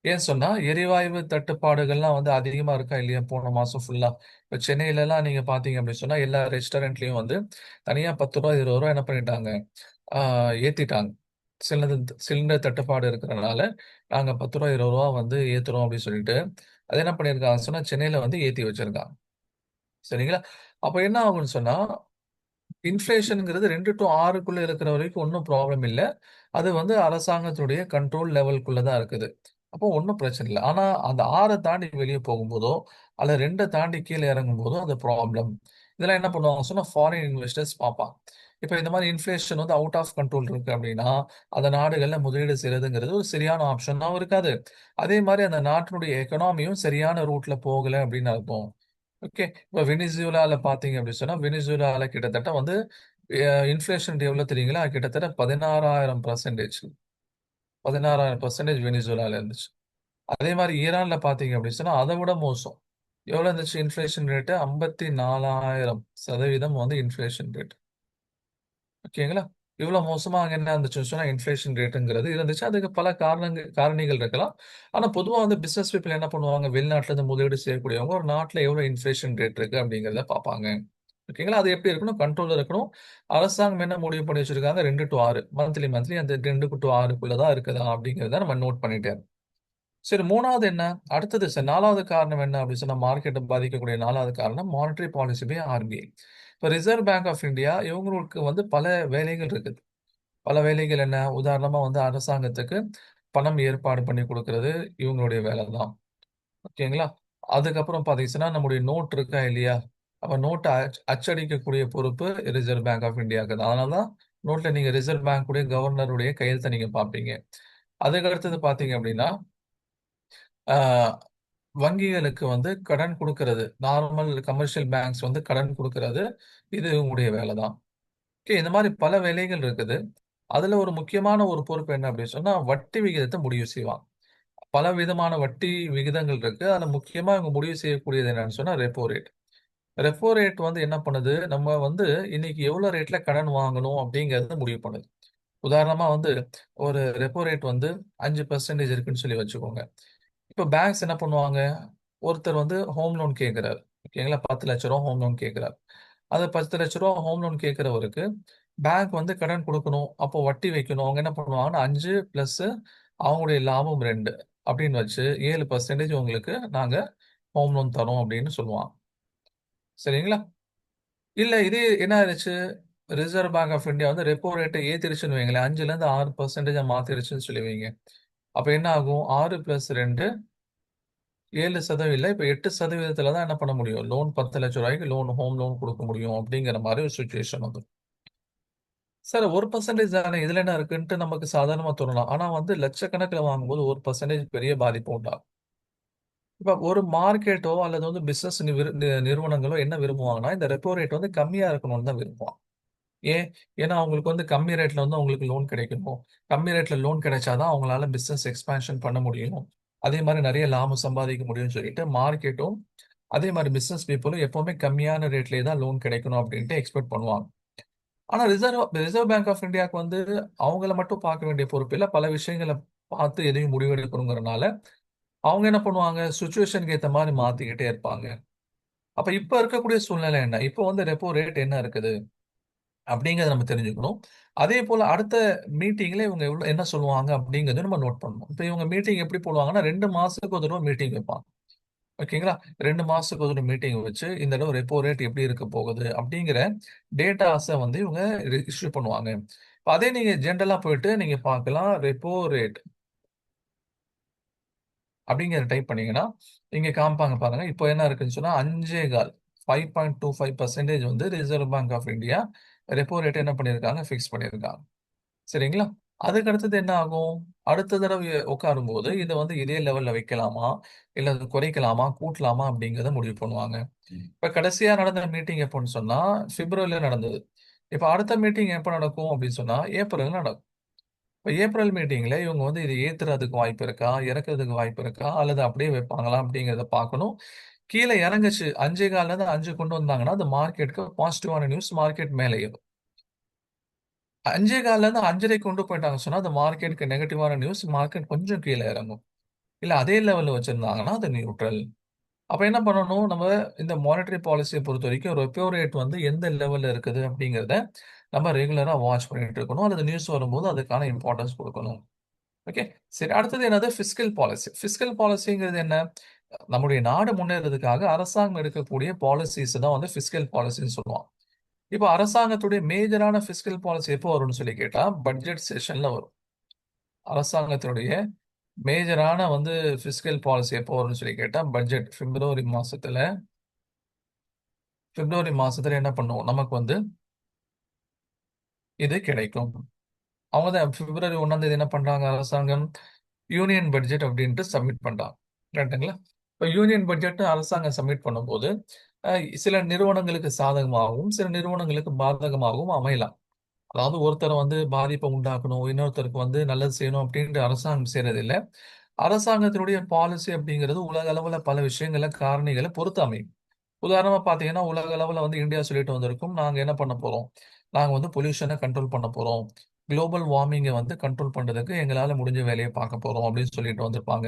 [SPEAKER 1] ஏன் சொன்னா, எரிவாயு தட்டுப்பாடுகள்லாம் வந்து அதிகமா இருக்கா இல்லையா? போன மாசம் ஃபுல்லா. இப்ப சென்னையிலலாம் நீங்க பார்த்தீங்க அப்படின்னு சொன்னா, எல்லா ரெஸ்டாரண்ட்லயும் வந்து தனியா ரூ. 10 ரூ. 20 என்ன பண்ணிட்டாங்க? ஆ ஏத்திட்டாங்க. சிலிண்டர் தட்டுப்பாடு இருக்கிறனால, நாங்க ரூ. 10 ரூ. 20 வந்து ஏத்துறோம் அப்படின்னு சொல்லிட்டு, அது என்ன பண்ணியிருக்காங்கன்னு சொன்னா, சென்னையில வந்து ஏத்தி வச்சிருக்காங்க. சரிங்களா? அப்ப என்ன ஆகும்ன்னு சொன்னா, இன்ஃப்ளேஷன்ங்கிறது 2 டூ 6க்குள்ள இருக்கிற வரைக்கும் ஒண்ணும் ப்ராப்ளம் இல்ல. அது வந்து அரசாங்கத்துடைய கண்ட்ரோல் லெவல்க்குள்ள தான் இருக்குது. அப்போ ஒண்ணும் பிரச்சனை இல்ல. ஆனா அந்த 6 தாண்டி வெளிய போகும்போதோ, அல்ல 2 தாண்டி கீழ இறங்கும்போதோ அது ப்ராப்ளம். இதெல்லாம் என்ன பண்ணுவாங்கன்னு சொன்னா, ஃபாரின் இன்வெஸ்டர்ஸ் பார்ப்பாங்க. இப்ப இந்த மாரி இன்ஃப்ளேஷன் வந்து அவுட் ஆஃப் கண்ட்ரோல் இருக்கு அப்டின்னா, அந்த நாடுகள்ல முதலீடு செய்றதுங்கிறது ஒரு சரியான ஆப்ஷனாவும் இருக்காது. அதே மாரி அந்த நாட்டினுடைய எக்கனாமியும் சரியான ரூட்ல போகல அப்டின்னு அர்த்தம். ஓகே. இப்ப வெனிசுவேலால பார்த்தீங்க அப்டி சொன்னா, வெனிசுவேலால கிட்டத்தட்ட வந்து இன்ஃப்ளேஷன் ரேட் எவ்வளோ தெரியுங்களா? கிட்டத்தட்ட 16,000% 16,000% வெனிசுவேலால இருந்துச்சு. அதே மாரி ஈரான்ல பார்த்தீங்க அப்டி சொன்னா, அத விட மோசம். எவ்வளோ இருந்துச்சு இன்ஃப்ளேஷன் ரேட்டு? 54,000% வந்து இன்ஃப்ளேஷன் ரேட். ஓகேங்களா? இவ்வளோ மோசமா அங்க என்ன இருந்துச்சுன்னு சொன்னா, இன்ஃப்ளேஷன் ரேட்டுங்கிறது இருந்துச்சு. அதுக்கு பல காரணிகள் இருக்கலாம். ஆனா பொதுவா வந்து பிசினஸ் பீப்பிள் என்ன பண்ணுவாங்க, வெளிநாட்டுல இருந்து முதலீடு செய்யக்கூடியவங்க, ஒரு நாட்டுல எவ்வளோ இன்ஃப்ளேஷன் ரேட் இருக்கு அப்படிங்கிறத பார்ப்பாங்க. ஓகேங்களா? அது எப்படி இருக்கணும்? கண்ட்ரோல்ல இருக்கணும். அரசாங்கம் என்ன முடிவு பண்ணி வச்சிருக்காங்க? 2 டூ 6 மந்த்லி அந்த 2 டூ 6க்குள்ள தான் இருக்குதா அப்படிங்கிறத நம்ம நோட் பண்ணிட்டே இருக்கணும். சரி 3வது என்ன? அடுத்தது 4வது காரணம் என்ன அப்படின்னு சொன்னா, மார்க்கெட்ட பாதிக்கக்கூடிய 4வது காரணம் மானிட்டரி பாலிசி பை ஆர்பிஐ. இப்ப ரிசர்வ் பேங்க் ஆஃப் இந்தியா இவங்களுக்கு வந்து பல வேலைகள் இருக்குது. பல வேலைகள் என்ன? உதாரணமா வந்து அரசாங்கத்துக்கு பணம் ஏற்பாடு பண்ணி குடுக்குறது இவங்களுடைய வேலை தான். ஓகேங்களா? அதுக்கப்புறம் பார்த்தீங்கன்னா, நம்முடைய நோட் இருக்கா இல்லையா? அப்ப நோட்ட அச்சடிக்கக்கூடிய பொறுப்பு ரிசர்வ் பேங்க் ஆஃப் இந்தியாவுக்கு தான். அதனால தான் நோட்ல நீங்க ரிசர்வ் பேங்க்குடைய கவர்னருடைய கையெழுத்த நீங்க பார்ப்பீங்க. அதுக்கு அடுத்தது பார்த்தீங்க அப்படின்னா, ஆ வங்கிகளுக்கு வந்து கடன் குடுக்குறது. நார்மல் கமர்ஷியல் பேங்க்ஸ் வந்து கடன் குடுக்குறது, இது இவங்களுடைய வேலை தான். ஓகே. இந்த மாரி பல வேலைகள் இருக்குது. அதுல ஒரு முக்கியமான ஒரு பொறுப்பு என்ன அப்படின்னு சொன்னா, வட்டி விகிதத்த முடிவு செய்வாங்க. பல விதமான வட்டி விகிதங்கள் இருக்கு. அதுல முக்கியமா இவங்க முடிவு செய்யக்கூடியது என்னன்னு சொன்னா, ரெப்போ ரேட். ரெப்போ ரேட் வந்து என்ன பண்ணுது, நம்ம வந்து இன்னைக்கு எவ்வளோ ரேட்ல கடன் வாங்கணும் அப்படிங்கிறத முடிவு பண்ணுது. உதாரணமா வந்து ஒரு ரெப்போ ரேட் வந்து 5% இருக்குன்னு சொல்லி வச்சுக்கோங்க. இப்ப பேங்க்ஸ் என்ன பண்ணுவாங்க, ஒருத்தர் வந்து ஹோம் லோன் கேட்கிறாரு. ஓகேங்களா? ரூ. 10,00,000 ஹோம் லோன் கேட்கிறார். அது ரூ. 10,00,000 ஹோம் லோன் கேட்கிறவருக்கு, பேங்க் வந்து கடன் குடுக்கணும். அப்போ வட்டி வைக்கணும். அவங்க என்ன பண்ணுவாங்கன்னா, 5 பிளஸ் அவங்களுடைய லாபம் 2 அப்படின்னு வச்சு 7% உங்களுக்கு நாங்க ஹோம் லோன் தரோம் அப்படின்னு சொல்லுவாங்க. சரிங்களா? இல்ல இது என்ன ஆயிடுச்சு, ரிசர்வ் பேங்க் ஆஃப் இந்தியா வந்து ரெப்போ ரேட்டை ஏத்திருச்சுன்னு வைங்களேன், 5ல இருந்து 6% மாத்திருச்சுன்னு சொல்லுவீங்க. அப்ப என்ன ஆகும், 6+2 7% இல்ல, இப்ப 8% தான் என்ன பண்ண முடியும், லோன் 10 லட்சம் ரூபாய்க்கு லோன், ஹோம் லோன் கொடுக்க முடியும் அப்படிங்கிற மாதிரி ஒரு சுச்சுவேஷன் வந்து. சார் 1% தானே இதுல என்ன இருக்குன்ட்டு நமக்கு சாதாரணமா தோணலாம். ஆனா வந்து லட்சக்கணக்கில் வாங்கும்போது 1% பெரிய பாதிப்பு உண்டாகும். இப்ப ஒரு மார்க்கெட்டோ அல்லது வந்து பிசினஸ் நிறுவனங்களோ என்ன விரும்புவாங்கன்னா, இந்த ரெப்போ ரேட் வந்து கம்மியா இருக்கணும்னு தான் விரும்புவாங்க. ஏன்? ஏன்னா அவங்களுக்கு வந்து கம்மி ரேட்ல வந்து அவங்களுக்கு லோன் கிடைக்கணும். கம்மி ரேட்ல லோன் கிடைச்சா தான் அவங்களால பிசினஸ் எக்ஸ்பான்ஷன் பண்ண முடியும். அதே மாரி நெறைய லாபம் சம்பாதிக்க முடியும்னு சொல்லிட்டு மார்க்கெட்டும், அதே மாரி பிசினஸ் பீப்பிளும் எப்பவுமே கம்மியான ரேட்லயே தான் லோன் கிடைக்கணும் அப்டின்ட்டு எக்ஸ்பெக்ட் பண்ணுவாங்க. ஆனா ரிசர்வ் பேங்க் ஆஃப் இந்தியாவுக்கு வந்து அவங்கள மட்டும் பார்க்க வேண்டிய பொறுப்பு இல்ல. பல விஷயங்கள பார்த்து எதையும் முடிவெடுக்கணுங்கிறனால, அவங்க என்ன பண்ணுவாங்க, சிச்சுவேஷனுக்கு ஏத்த மாரி மாத்திக்கிட்டே இருப்பாங்க. அப்ப இப்ப இருக்கக்கூடிய சூழ்நிலை என்ன? இப்ப வந்து ரெப்போ ரேட் என்ன இருக்குது? அப்படிங்கிறத நம்ம தெரிஞ்சுக்கணும். அதே போல அடுத்த மீட்டிங்ல இவங்க என்ன சொல்லுவாங்க அப்படிங்கிறத நம்ம நோட் பண்ணணும். இப்ப இவங்க மீட்டிங் எப்படி போடுவாங்கன்னா, 2 மாசத்துக்கு ஒரு தடவ மீட்டிங் வைப்பாங்க. ஓகேங்களா? 2 மாசத்துக்கு ஒரு மீட்டிங் வச்சு, இந்த தடவ ரெப்போ ரேட் எப்படி இருக்க போகுது அப்படிங்கிற டேட்டாஸ வந்து இவங்க இஷ்யூ பண்ணுவாங்க. இப்ப அதே நீங்க ஜெனரலா போயிட்டு நீங்க பார்க்கலாம். ரெப்போ ரேட் அப்படிங்கிறத டைப் பண்ணீங்கன்னா, இங்க காமிப்பாங்க பாருங்க. இப்போ என்ன இருக்குன்னு சொன்னா 5.25% வந்து reserve bank of India repo rate என்ன பண்ணியிருக்காங்க, ஃபிக்ஸ் பண்ணியிருக்காங்க. சரிங்களா? அதுக்கு அடுத்தது என்ன ஆகும்? அடுத்த தடவ உட்காரும்போது, இத வந்து இதே லெவல்ல வைக்கலாமா? இல்ல அத குறைக்கலாமா? கூட்டலாமா? அப்படிங்கிறத முடிவு பண்ணுவாங்க. இப்ப கடைசியா நடந்த மீட்டிங் எப்போன்னு சொன்னா, பிப்ரவரில நடந்தது. இப்ப அடுத்த மீட்டிங் எப்ப நடக்கும் அப்படின்னு சொன்னா, ஏப்ரல்ல நடக்கும். இப்ப ஏப்ரல் மீட்டிங்ல இவங்க வந்து இத ஏத்துறதுக்கு வாய்ப்பு இருக்கா? இறக்குறதுக்கு வாய்ப்பு இருக்கா? அல்லது அப்படியே வைப்பாங்களா? அப்படிங்கிறத பார்க்கணும். கீழ இறங்குச்சு 5.15லேருந்து 5 கொண்டு வந்தாங்கன்னா, அது மார்க்கெட்க்கு பாசிட்டிவான நியூஸ், மார்க்கெட் மேல ஏறும். 5.15லேருந்து 5.30 கொண்டு போயிட்டாங்கன்னு சொன்னா, அது மார்க்கெட்க்கு நெகட்டிவான நியூஸ். மார்க்கெட் கொஞ்சம் கீழ இறங்கும். இல்ல அதே லெவல்ல வச்சிருந்தாங்கன்னா, அது நியூட்ரல். அப்ப என்ன பண்ணணும்? நம்ம இந்த மானிட்டரி பாலிசிய பொறுத்தவரைக்கும் ரெப்போ ரேட் வந்து எந்த லெவல்ல இருக்குது அப்படிங்கிறத நம்ம ரெகுலரா வாட்ச் பண்ணிட்டு இருக்கணும். அல்லது நியூஸ் வரும்போது அதுக்கான இம்பார்ட்டன்ஸ் குடுக்கணும். ஓகே. சரி, அடுத்தது என்னது? Fiscal policy. பிஸ்கல் பாலிசிங்கிறது என்ன? நம்முடைய நாடு முன்னேறதுக்காக அரசாங்கம் எடுக்கக்கூடிய பாலிசிஸ் தான் வந்து பிஸ்கல் பாலிசின்னு சொல்லுவாங்க. இப்ப அரசாங்கத்துடைய மேஜரான பிஸ்கல் பாலிசி எப்போ வரும்னு சொல்லி கேட்டா, பட்ஜெட் செஷன்ல வரும். அரசாங்கத்தினுடைய மேஜரான வந்து பிஸ்கல் பாலிசி எப்போ வரும்னு சொல்லி கேட்டா, பட்ஜெட் பிப்ரவரி மாசத்துல என்ன பண்ணுவோம்? நமக்கு வந்து இது கிடைக்கும். அவங்க தான் பிப்ரவரி 1ஆம் தேதி என்ன பண்றாங்க அரசாங்கம்? யூனியன் பட்ஜெட் அப்படின்ட்டு சப்மிட் பண்றாங்க. கரெக்ட்டுங்களா? இப்ப யூனியன் பட்ஜெட் அரசாங்கம் சப்மிட் பண்ணும்போது, சில நிறுவனங்களுக்கு சாதகமாகவும், சில நிறுவனங்களுக்கு பாதகமாகவும் அமையலாம். அதாவது ஒருத்தர் வந்து பாதிப்பை உண்டாக்கணும், இன்னொருத்தருக்கு வந்து நல்லது செய்யணும் அப்படின்ட்டு அரசாங்கம் செய்றதில்ல. அரசாங்கத்தினுடைய பாலிசி அப்படிங்கிறது உலக அளவுல பல விஷயங்கள, காரணிகள பொறுத்து அமையும். உதாரணமா பார்த்தீங்கன்னா, உலக அளவுல வந்து இந்தியா சொல்லிட்டு வந்திருக்கும், நாங்க என்ன பண்ண போறோம்? நாங்க வந்து பொல்யூஷன கண்ட்ரோல் பண்ண போறோம். குளோபல் வார்மிங்க வந்து கண்ட்ரோல் பண்றதுக்கு எங்களால முடிஞ்ச வேலைய பார்க்க போறோம் அப்படின்னு சொல்லிட்டு வந்திருப்பாங்க.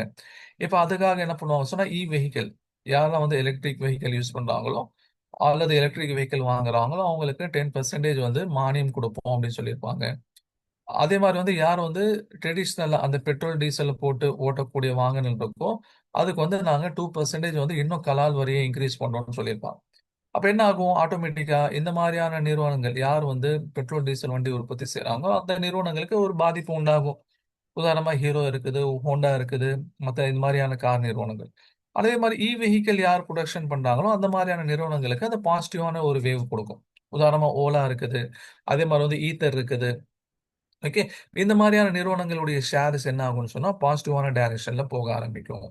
[SPEAKER 1] இப்ப அதுக்காக என்ன பண்ணுவாங்க சொன்னா, வெஹிக்கிள் யாரெல்லாம் வந்து எலக்ட்ரிக் வெஹிக்கிள் யூஸ் பண்றாங்களோ, அல்லது எலக்ட்ரிக் வெஹிக்கிள் வாங்குறாங்களோ, அவங்களுக்கு 10% வந்து மானியம் குடுப்போம் அப்படின்னு சொல்லியிருப்பாங்க. அதே மாரி வந்து யார் வந்து ட்ரெடிஷனலா அந்த பெட்ரோல், டீசல் போட்டு ஓட்டக்கூடிய வாகனங்கள் இருக்கோ, அதுக்கு வந்து நாங்க 2% வந்து இன்னும் கலால் வரிய இன்கிரீஸ் பண்றோம்னு சொல்லியிருப்பாங்க. அப்ப என்ன ஆகும்? ஆட்டோமேட்டிக்கா இந்த மாரியான நிறுவனங்கள் யார் வந்து பெட்ரோல், டீசல் வண்டி உற்பத்தி செய்றாங்களோ, அந்த நிறுவனங்களுக்கு ஒரு பாதிப்பு உண்டாகும். உதாரணமா ஹீரோ இருக்குது, ஹோண்டா இருக்குது, மத்த இந்த மாரியான கார் நிறுவனங்கள். அதே மாரி வெஹிக்கிள் யார் புரொடக்ஷன் பண்றாங்களோ, அந்த மாரியான நிறுவனங்களுக்கு அது பாசிட்டிவான ஒரு வேவ் குடுக்கும். உதாரணமா ஓலா இருக்குது. அதே மாரி வந்து ஈத்தர் இருக்குது. ஓகே. இந்த மாரியான நிறுவனங்களுடைய ஷேர்ஸ் என்ன ஆகும்னு சொன்னா, பாசிட்டிவான டைரக்ஷன்ல போக ஆரம்பிக்கும்.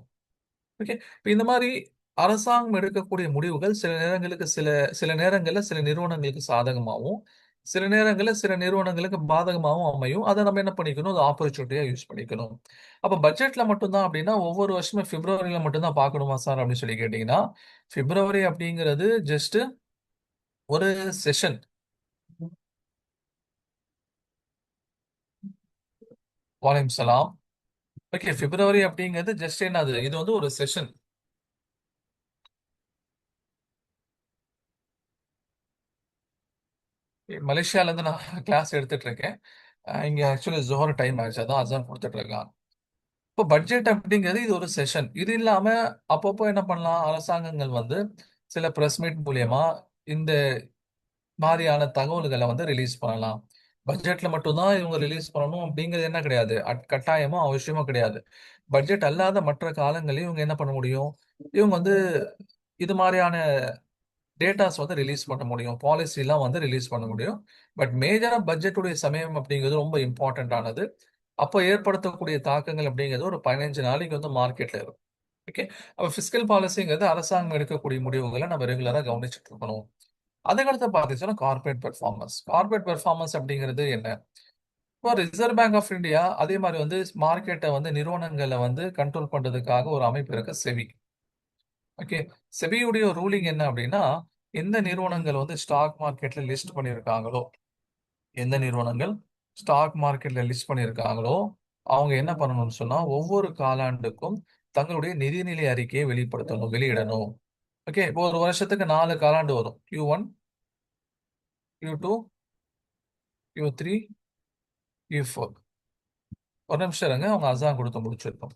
[SPEAKER 1] ஓகே. இப்ப இந்த மாரி அரசாங்கம் எடுக்கக்கூடிய முடிவுகள் சில நேரங்கள்ல சில நிறுவனங்களுக்கு சாதகமாவும், சில நேரங்கள்ல சில நிறுவனங்களுக்கு பாதகமாவும் அமையும். அத நம்ம என்ன பண்ணிக்கணும்? அது ஆப்பர்ச்சுனிட்டியா யூஸ் பண்ணிக்கணும். அப்ப பட்ஜெட்ல மட்டும் தான் அப்டின்னா, ஒவ்வொரு வருஷமும் பிப்ரவரில மட்டும் தான் பார்க்கணுமா சார்? அப்டின்னு சொல்லி கேட்டீங்கன்னா, பிப்ரவரி அப்டிங்கிறது ஜஸ்ட் ஒரு செஷன். வலைக்கும் சலாம். ஓகே. பிப்ரவரி அப்டிங்கிறது ஜஸ்ட் என்னது? இது வந்து ஒரு செஷன். மலேசியாலேருந்து நான் கிளாஸ் எடுத்துட்டு இருக்கேன். இங்க ஆக்சுவலி ஸோஹர் டைம் ஆயிருச்சு. அதான் அசான் குடுத்துட்டு இருக்காங்க. இப்போ பட்ஜெட் அப்படிங்கிறது இது ஒரு செஷன். இது இல்லாம அப்பப்போ என்ன பண்ணலாம்? அரசாங்கங்கள் வந்து சில பிரஸ் மீட் மூலியமா இந்த மாதிரியான தகவல்களை வந்து ரிலீஸ் பண்ணலாம். பட்ஜெட்ல மட்டும்தான் இவங்க ரிலீஸ் பண்ணணும் அப்படிங்கிறது என்ன கிடையாது. கட்டாயமோ அவசியமோ கிடையாது. பட்ஜெட் அல்லாத மற்ற காலங்களையும் இவங்க என்ன பண்ண முடியும்? இவங்க வந்து இது மாதிரியான டேட்டாஸ் வந்து ரிலீஸ் பண்ண முடியும். பாலிசிலாம் வந்து ரிலீஸ் பண்ண முடியும். பட் மேஜரா பட்ஜெட்டுடைய சமயம் அப்படிங்கிறது ரொம்ப இம்பார்ட்டன்ட் ஆனது. அப்போ ஏற்படுத்தக்கூடிய தாக்கங்கள் அப்படிங்கிறது ஒரு 15 நாளைக்கு வந்து மார்க்கெட்ல இருக்கும். ஓகே. அப்ப பிஸ்கல் பாலிசிங்கிறது அரசாங்கம் எடுக்கக்கூடிய முடிவுகளை நம்ம ரெகுலரா கவனிச்சுட்டு இருக்கணும். அதுக்கடுத்து பார்த்தீங்கன்னா கார்ப்பரேட் பெர்ஃபார்மன்ஸ். கார்ப்பரேட் பெர்ஃபார்மன்ஸ் அப்படிங்கிறது என்ன? இப்போ ரிசர்வ் பேங்க் ஆஃப் இந்தியா அதே மாதிரி வந்து மார்க்கெட்டை வந்து நிறுவனங்களை வந்து கண்ட்ரோல் பண்றதுக்காக ஒரு அமைப்பு இருக்கு, செபி. ஓகே. செபியுடைய ரூலிங் என்ன அப்படின்னா, எந்த நிறுவனங்கள் வந்து ஸ்டாக் மார்க்கெட்ல லிஸ்ட் பண்ணியிருக்காங்களோ, எந்த நிறுவனங்கள் ஸ்டாக் மார்க்கெட்ல லிஸ்ட் பண்ணியிருக்காங்களோ, அவங்க என்ன பண்ணணும்னு சொன்னா, ஒவ்வொரு காலாண்டுக்கும் தங்களுடைய நிதிநிலை அறிக்கையை வெளியிடணும். ஓகே. இப்போ ஒரு வருஷத்துக்கு 4 காலாண்டு வரும். Q1, Q2, Q3, Q4. ஒரு நிமிஷம் இருங்க. அவங்க அசான் கொடுத்து முடிச்சிருக்கோம்.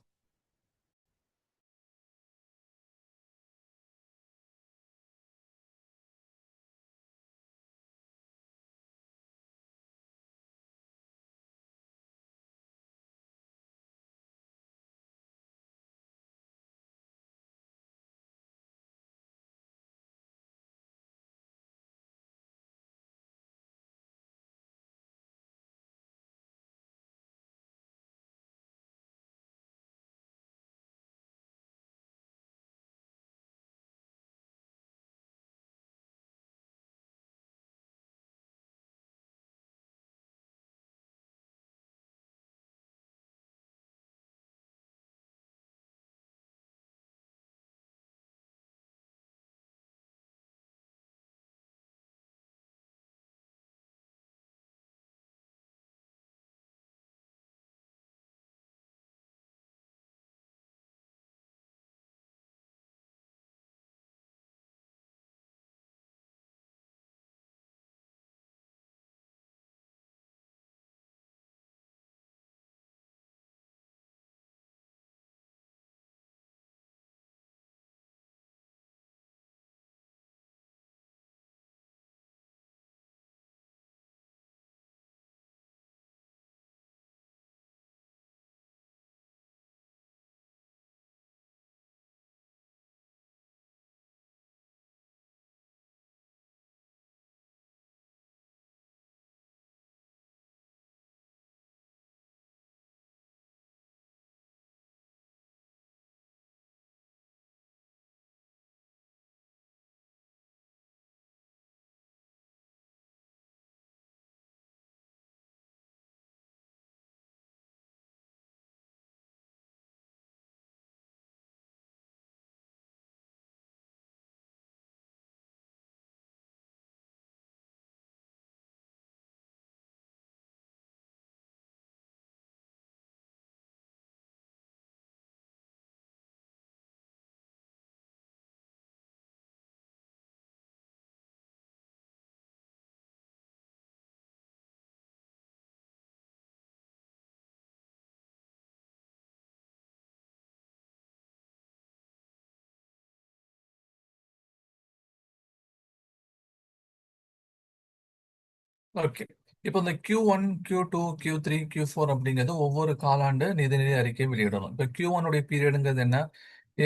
[SPEAKER 1] ஓகே. இப்போ இந்த Q1, Q2, Q3, Q4 அப்படிங்கிறது ஒவ்வொரு காலாண்டு நிதிநிலை அறிக்கை வெளியிடணும். இப்போ Q1 உடைய பீரியடுங்கிறது என்ன?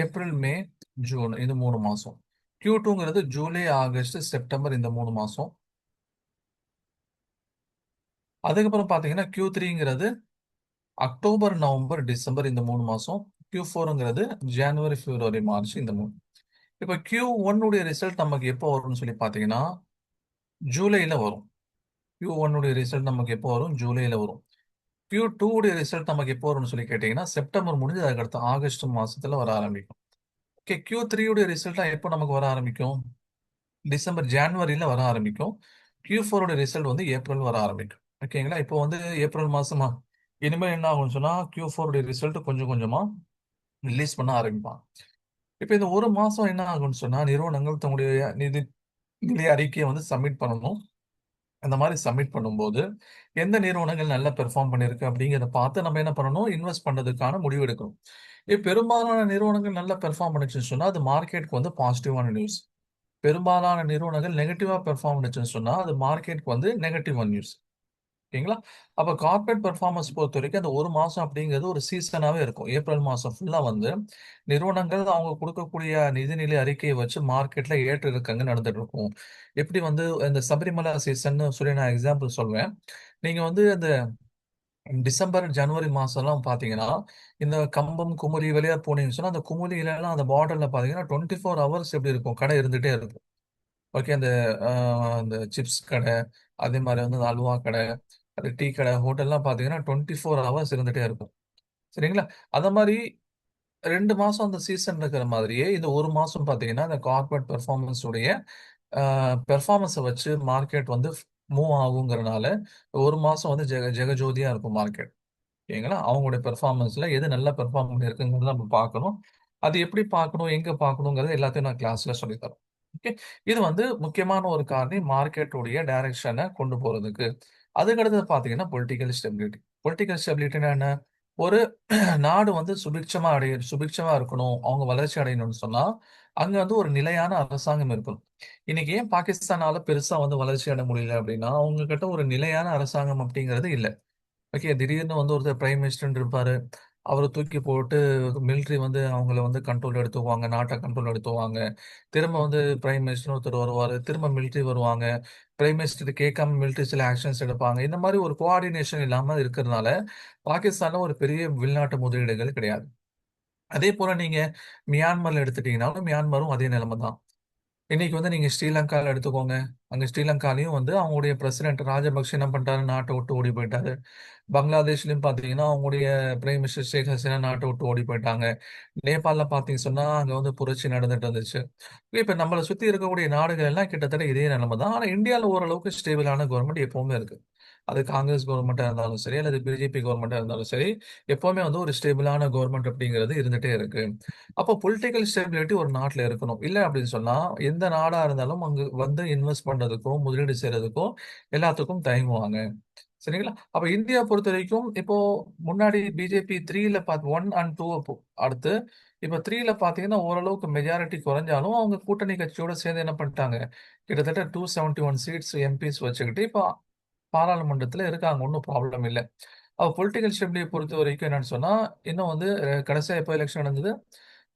[SPEAKER 1] ஏப்ரல், மே, ஜூன், இது 3 மாசம். Q2ங்கிறது ஜூலை, ஆகஸ்ட், செப்டம்பர், இந்த 3 மாசம். அதுக்கப்புறம் பார்த்தீங்கன்னா Q3ங்கிறது அக்டோபர், நவம்பர், டிசம்பர், இந்த 3 மாசம். Q4ங்கிறது ஜனவரி, பிப்ரவரி, மார்ச், இந்த 3. இப்போ Q1 உடைய ரிசல்ட் நமக்கு எப்போ வரும்னு சொல்லி பார்த்தீங்கன்னா ஜூலைல வரும். Q1 உடைய ரிசல்ட் நமக்கு எப்போ வரும்? ஜூலைல வரும். Q2 உடைய ரிசல்ட் நமக்கு எப்போ வரும்னு சொல்லி கேட்டீங்கன்னா செப்டம்பர் முடிஞ்சு அதுக்கு அடுத்து ஆகஸ்ட் மாசத்துல வர ஆரம்பிக்கும். ஓகே. Q3 உடைய ரிசல்ட் எப்போ நமக்கு வர ஆரம்பிக்கும்? டிசம்பர், ஜனவரியில வர ஆரம்பிக்கும். Q4 உடைய ரிசல்ட் வந்து ஏப்ரல் வர ஆரம்பிக்கும். ஓகேங்களா? இப்போ வந்து ஏப்ரல் மாசமா இனிமேல் என்ன ஆகும்னு சொன்னா Q4 உடைய ரிசல்ட் கொஞ்சம் கொஞ்சமா ரிலீஸ் பண்ண ஆரம்பிப்பான். இப்போ இந்த ஒரு மாசம் என்ன ஆகும்னு சொன்னா நிறுவனங்கள் தங்களுடைய நிதி நிதி அறிக்கையை வந்து சப்மிட் பண்ணணும். அந்த மாதிரி சப்மிட் பண்ணும்போது எந்த நிறுவனங்கள் நல்லா பெர்ஃபார்ம் பண்ணிருக்கு அப்படிங்கிறத பார்த்து நம்ம என்ன பண்ணணும்? இன்வெஸ்ட் பண்றதுக்கான முடிவு எடுக்கணும். பெரும்பாலான நிறுவனங்கள் நல்லா பெர்ஃபார்ம் பண்ணுச்சுன்னு சொன்னா அது மார்க்கெட்டுக்கு வந்து பாசிட்டிவான நியூஸ். பெரும்பாலான நிறுவனங்கள் நெகட்டிவா பெர்ஃபார்ம் பண்ணுச்சுன்னு சொன்னா, அது மார்க்கெட்க்கு வந்து நெகட்டிவ் நியூஸ். ஓகேங்களா? அப்ப கார்ப்பரேட் பெர்ஃபார்மன்ஸ் பொறுத்தவரைக்கும் அந்த 1 மாசம் அப்படிங்கிறது ஒரு சீசனாவே இருக்கும். ஏப்ரல் மாசம் ஃபுல்லா வந்து நிறுவனங்கள் அவங்க குடுக்கக்கூடிய நிதிநிலை அறிக்கைய வச்சு மார்க்கெட்ல ஏற்ற இறக்கங்கள் நடந்துட்டு இருக்கும். எப்படி வந்து இந்த சபரிமலா சீசன்னு சொல்லி நான் எக்ஸாம்பிள் சொல்வேன். நீங்க வந்து இந்த டிசம்பர், ஜனவரி மாசம்லாம் பார்த்தீங்கன்னா, இந்த கம்பம், குமுறி வழியா போனீங்கன்னு சொன்னா, அந்த குமுறிலலாம் அந்த பார்டர்ல பார்த்தீங்கன்னா, 24 ஹவர்ஸ் எப்படி இருக்கும்? கடை இருந்துட்டே இருக்கும். ஓகே. அந்த அ அந்த சிப்ஸ் கடை, அதே மாரி வந்து அந்த அல்வா கடை, அது டீ கடை, ஹோட்டல்லாம் பார்த்தீங்கன்னா 24 ஹவர்ஸ் இருந்துட்டே இருக்கும். சரிங்களா? அத மாரி 2 மாசம் அந்த சீசன் இருக்கிற மாதிரியே, இந்த 1 மாசம் பார்த்தீங்கன்னா, இந்த கார்ப்பரேட் பெர்ஃபார்மன்ஸ் உடைய பெர்ஃபார்மன்ஸ வச்சு மார்க்கெட் வந்து மூவ் ஆகுங்கிறனால, 1 மாசம் வந்து ஜெகஜோதியா இருக்கும் மார்க்கெட். ஓகேங்களா? அவங்களுடைய பெர்ஃபார்மன்ஸ்ல எது நல்லா பெர்ஃபார்ம் பண்ணியிருக்குங்கிறத நம்ம பார்க்கணும். அது எப்படி பார்க்கணும், எங்க பார்க்கணுங்கிறது எல்லாத்தையும் நான் கிளாஸ்ல சொல்லி தரேன். ஓகே. இது வந்து முக்கியமான ஒரு காரணி மார்க்கெட் உடைய டைரக்ஷன கொண்டு போறதுக்கு. அதுக்கு அடுத்தது பார்த்தீங்கன்னா, பொலிட்டிக்கல் ஸ்டெபிலிட்டி. பொலிட்டிக்கல் ஸ்டெபிலிட்டினா என்ன? ஒரு நாடு வந்து சுபிட்சமா இருக்கணும், அவங்க வளர்ச்சி அடையணும்னு சொன்னா, அங்க வந்து ஒரு நிலையான அரசாங்கம் இருக்கணும். இன்னைக்கு ஏன் பாகிஸ்தானால பெருசா வந்து வளர்ச்சி அடைய முடியல அப்படின்னா, அவங்க கிட்ட ஒரு நிலையான அரசாங்கம் அப்படிங்கிறது இல்ல. ஓகே. திடீர்னு வந்து ஒருத்தர் பிரைம் மினிஸ்டர்ன்னு இருப்பாரு. அவர தூக்கி போட்டு மிலிட்டரி வந்து அவங்கள வந்து கண்ட்ரோல் எடுத்துக்குவாங்க. நாட்ட கண்ட்ரோல் எடுத்துக்குவாங்க. திரும்ப வந்து பிரைம் மினிஸ்டர்ன்னு ஒருத்தர் வருவாரு. திரும்ப மிலிட்டரி வருவாங்க. பிரைம் மினிஸ்டர் கேட்காம மிலிட்டரி சில ஆக்ஷன்ஸ் எடுப்பாங்க. இந்த மாரி ஒரு கோஆர்டினேஷன் இல்லாம இருக்கிறதுனால, பாகிஸ்தான்ல ஒரு பெரிய வெளிநாட்டு முதலீடுகள் கிடையாது. அதே போல நீங்க மியான்மர்ல எடுத்துட்டீங்கனாலும், மியான்மரும் அதே நிலைமை தான். இன்னைக்கு வந்து நீங்க ஸ்ரீலங்கால எடுத்துக்கோங்க. அங்க ஸ்ரீலங்காலயும் வந்து அவங்களுடைய பிரசிடென்ட் ராஜபக்ஷ என்ன பண்ணிட்டாரு, நாட்ட விட்டு ஓடி போயிட்டாரு. பங்களாதேஷ்லயும் பார்த்தீங்கன்னா, அவங்களுடைய பிரைம் மினிஸ்டர் ஷேக் ஹசீனா நாட்ட விட்டு ஓடி போயிட்டாங்க. நேபாள்ல பார்த்தீங்க சொன்னா, அங்க வந்து புரட்சி நடந்துட்டு இருந்துச்சு. இப்ப நம்மள சுத்தி இருக்கக்கூடிய நாடுகள் எல்லாம் கிட்டத்தட்ட இதே நிலைமை தான். ஆனா இந்தியால ஓரளவுக்கு ஸ்டேபிளான கவர்ன்மெண்ட் எப்பவுமே இருக்கு. அது காங்கிரஸ் கவர்ன்மெண்ட்டா இருந்தாலும் சரி, அல்லது பிஜேபி கவர்ன்மெண்ட்டா இருந்தாலும் சரி, எப்பவுமே வந்து ஒரு ஸ்டேபிளான கவர்ன்மெண்ட் அப்படிங்கிறது இருந்துட்டே இருக்கு. அப்போ பொலிட்டிக்கல் ஸ்டெபிலிட்டி ஒரு நாட்டுல இருக்கணும். இல்ல அப்படின்னு சொன்னா, எந்த நாடா இருந்தாலும் அங்க வந்து இன்வெஸ்ட் பண்றதுக்கும், முதலீடு செய்றதுக்கும் எல்லாத்துக்கும் தயங்குவாங்க. சரிங்களா? அப்ப இந்தியா பொறுத்தவரைக்கும் இப்போ முன்னாடி பிஜேபி 3ல 1 அண்ட் 2 அடுத்து இப்ப 3ல பார்த்தீங்கன்னா, ஓரளவுக்கு மெஜாரிட்டி குறைஞ்சாலும், அவங்க கூட்டணி கட்சியோட சேர்ந்து என்ன பண்ணிட்டாங்க, கிட்டத்தட்ட 271 சீட்ஸ் எம்பிஸ் வச்சுக்கிட்டு, இப்ப பாராளுமன்றத்துல இருக்காங்க. ஒண்ணும் ப்ராப்ளம் இல்ல. பொலிட்டிக்கல் ஸ்டெபிலிட்டிய பொறுத்தவரைக்கும் என்னன்னு சொன்னா, இன்னும் வந்து கடைசியா எப்ப எலக்ஷன் நடந்தது?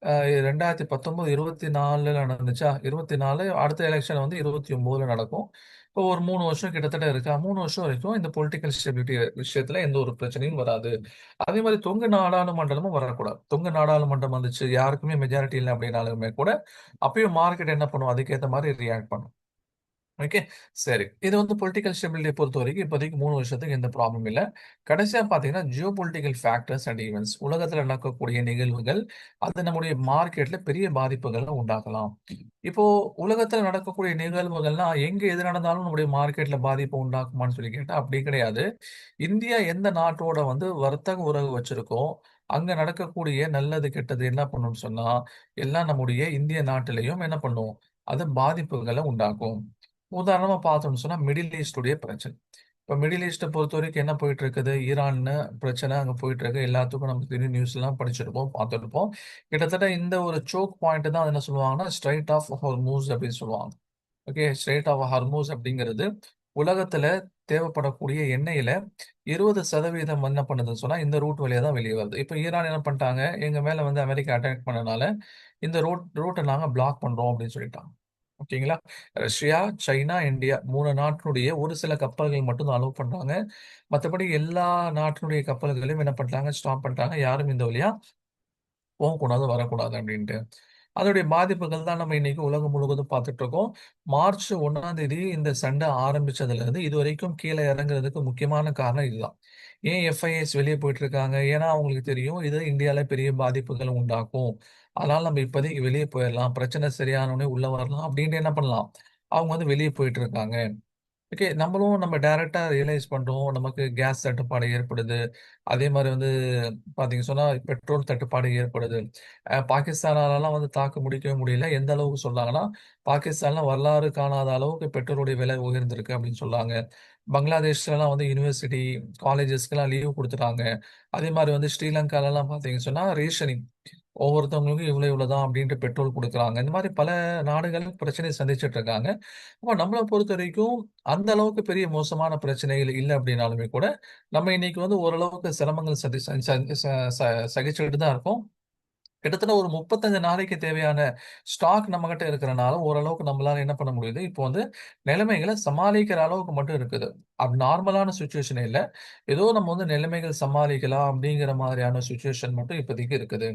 [SPEAKER 1] அ 2019, 24ல நடந்துச்சா? 24 அடுத்த எலக்ஷன் வந்து 29ல நடக்கும். இப்போ ஒரு 3 வருஷம் கிட்டத்தட்ட இருக்கா? 3 வருஷம் வரைக்கும் இந்த பொலிட்டிக்கல் ஸ்டெபிலிட்டி விஷயத்துல எந்த ஒரு பிரச்சனையும் வராது. அதே மாரி தொங்கு நாடாளுமன்றமும் வரக்கூடாது. தொங்கு நாடாளுமன்றம் வந்துச்சு, யாருக்குமே மெஜாரிட்டி இல்ல அப்படின்னாலுமே கூட, அப்பயும் மார்க்கெட் என்ன பண்ணும்? அதுக்கேத்த மாரி ரியாக்ட் பண்ணும். ஓகே. சரி. இது வந்து பொலிட்டிக்கல் ஸ்டெபிலிட்டிய பொறுத்தவரைக்கும் இப்போதைக்கு 3 வருஷத்துக்கு எந்த ப்ராப்ளம் இல்ல. கடைசியா பார்த்தீங்கன்னா, ஜியோபொலிட்டிக்கல் ஃபேக்டர்ஸ் அண்ட் ஈவென்ட்ஸ். உலகத்துல நடக்கக்கூடிய நிகழ்வுகள், அது நம்முடைய மார்க்கெட்ல பெரிய பாதிப்புகள உண்டாக்கலாம். இப்போ உலகத்துல நடக்கக்கூடிய நிகழ்வுகள்னா, எங்க எது நடந்தாலும் நம்முடைய மார்க்கெட்ல பாதிப்பு உண்டாக்குமான்னு சொல்லி கேட்டா, அப்படி கிடையாது. இந்தியா எந்த நாட்டோட வந்து வர்த்தக உறவு வச்சிருக்கோ, அங்க நடக்கக்கூடிய நல்லது, கெட்டது என்ன பண்ணும்னு சொன்னா, எல்லாம் நம்முடைய இந்திய நாட்டிலயும் என்ன பண்ணும்? அது பாதிப்புகள உண்டாக்கும். உதாரணமா பார்த்தோம்னு சொன்னா, மிடில் ஈஸ்ட் உடைய பிரச்சனை. இப்ப மிடில் ஈஸ்ட்ட பொறுத்தவரைக்கும் என்ன போயிட்டு இருக்குது? ஈரான்னு பிரச்சனை அங்க போயிட்டு இருக்கு. எல்லாத்துக்கும் நமக்கு தெரியும். நியூஸ்லாம் படிச்சிருப்போம், பார்த்திருப்போம். கிட்டத்தட்ட இந்த ஒரு சோக் பாயிண்ட் தான் என்ன சொல்லுவாங்கன்னா, ஸ்ட்ரெய்ட் ஆஃப் ஹார்மூஸ் அப்படின்னு சொல்லுவாங்க. ஓகே. ஸ்ட்ரெய்ட் ஆஃப் ஹார்மூஸ் அப்படிங்கிறது உலகத்துல தேவைப்படக்கூடிய எண்ணெயில 20% என்ன பண்ணுதுன்னு சொன்னா, இந்த ரூட் வழியா தான் வெளிய வருது. இப்ப ஈரான் என்ன பண்ணிட்டாங்க, எங்க மேல வந்து அமெரிக்கா அட்டாக் பண்ணனால, இந்த ரூட்ட நாங்க பிளாக் பண்றோம் அப்படின்னு சொல்லிட்டாங்க. ஓகேங்களா? ரஷ்யா, சைனா, இந்தியா 3 நாட்டினுடைய ஒரு சில கப்பல்கள் மட்டும் தான் அலோவ் பண்றாங்க. மத்தபடி எல்லா நாட்டினுடைய கப்பல்களையும் என்ன பண்ட்டாங்க, ஸ்டாப் பண்ணிட்டாங்க. யாரும் இந்த வழியா போகக்கூடாது, வரக்கூடாது அப்படின்ட்டு. அதோடைய பாதிப்புகள் தான் நம்ம இன்னைக்கு உலகம் முழுவதும் பார்த்துட்டு இருக்கோம். மார்ச் 1ஆம் தேதி இந்த சண்டை ஆரம்பிச்சதுலேருந்து இதுவரைக்கும் கீழ இறங்குறதுக்கு முக்கியமான காரணம் இதுதான். ஏன் எஃப்ஐஎஸ் வெளிய போயிட்டு இருக்காங்க? ஏன்னா அவங்களுக்கு தெரியும் இது இந்தியால பெரிய பாதிப்புகள உண்டாக்கும். அதனால நம்ம இப்போதைக்கு வெளிய போயிரலாம். பிரச்சனை சரியான உடனே உள்ள வரலாம் அப்படின்ட்டு என்ன பண்ணலாம்? அவங்க வந்து வெளிய போயிட்டு இருக்காங்க. ஓகே. நம்மளும் நம்ம டைரக்ட்டா ரியலைஸ் பண்றோம். நமக்கு கேஸ் தட்டுப்பாடு ஏற்படுது. அதே மாரி வந்து பார்த்தீங்க சொன்னா, பெட்ரோல் தட்டுப்பாடு ஏற்படுது. பாகிஸ்தானாலலாம் வந்து தாக்கு முடிக்கவே முடியல. எந்த அளவுக்கு சொன்னாங்கன்னா, பாகிஸ்தான்ல வரலாறு காணாத அளவுக்கு பெட்ரோலுடைய விலை உயர்ந்திருக்கு அப்படின்னு சொன்னாங்க. பங்களாதேஷ்லலாம் வந்து யுனிவர்சிட்டி, காலேஜஸ்க்குலாம் லீவ் குடுத்துட்டாங்க. அதே மாரி வந்து ஸ்ரீலங்காலலாம் பார்த்தீங்கன்னு சொன்னா, ரேஷனிங். ஒவ்வொருத்தவங்களுக்கும் இவ்வளவுதான் அப்படின்ட்டு பெட்ரோல் கொடுக்குறாங்க. இந்த மாதிரி பல நாடுகள் பிரச்சனை சந்திச்சுட்டு இருக்காங்க. அப்ப நம்மளை பொறுத்த வரைக்கும் அந்த அளவுக்கு பெரிய மோசமான பிரச்சனைகள் இல்லை அப்படின்னாலுமே கூட நம்ம இன்னைக்கு வந்து ஓரளவுக்கு சிரமங்கள் சகிச்சுக்கிட்டு தான் இருக்கோம். கிட்டத்தட்ட ஒரு 35 நாளைக்கு தேவையான ஸ்டாக் நம்மகிட்ட இருக்கிறனால ஓரளவுக்கு நம்மளால என்ன பண்ண முடியுது. இப்போ வந்து நிலைமைகளை சமாளிக்கிற அளவுக்கு மட்டும் இருக்குது. அது நார்மலான சுச்சுவேஷன் இல்ல. ஏதோ நம்ம வந்து நிலைமைகள் சமாளிக்கலாம் அப்படிங்கிற மாதிரியான சுச்சுவேஷன் மட்டும் இப்போதைக்கு இருக்குது.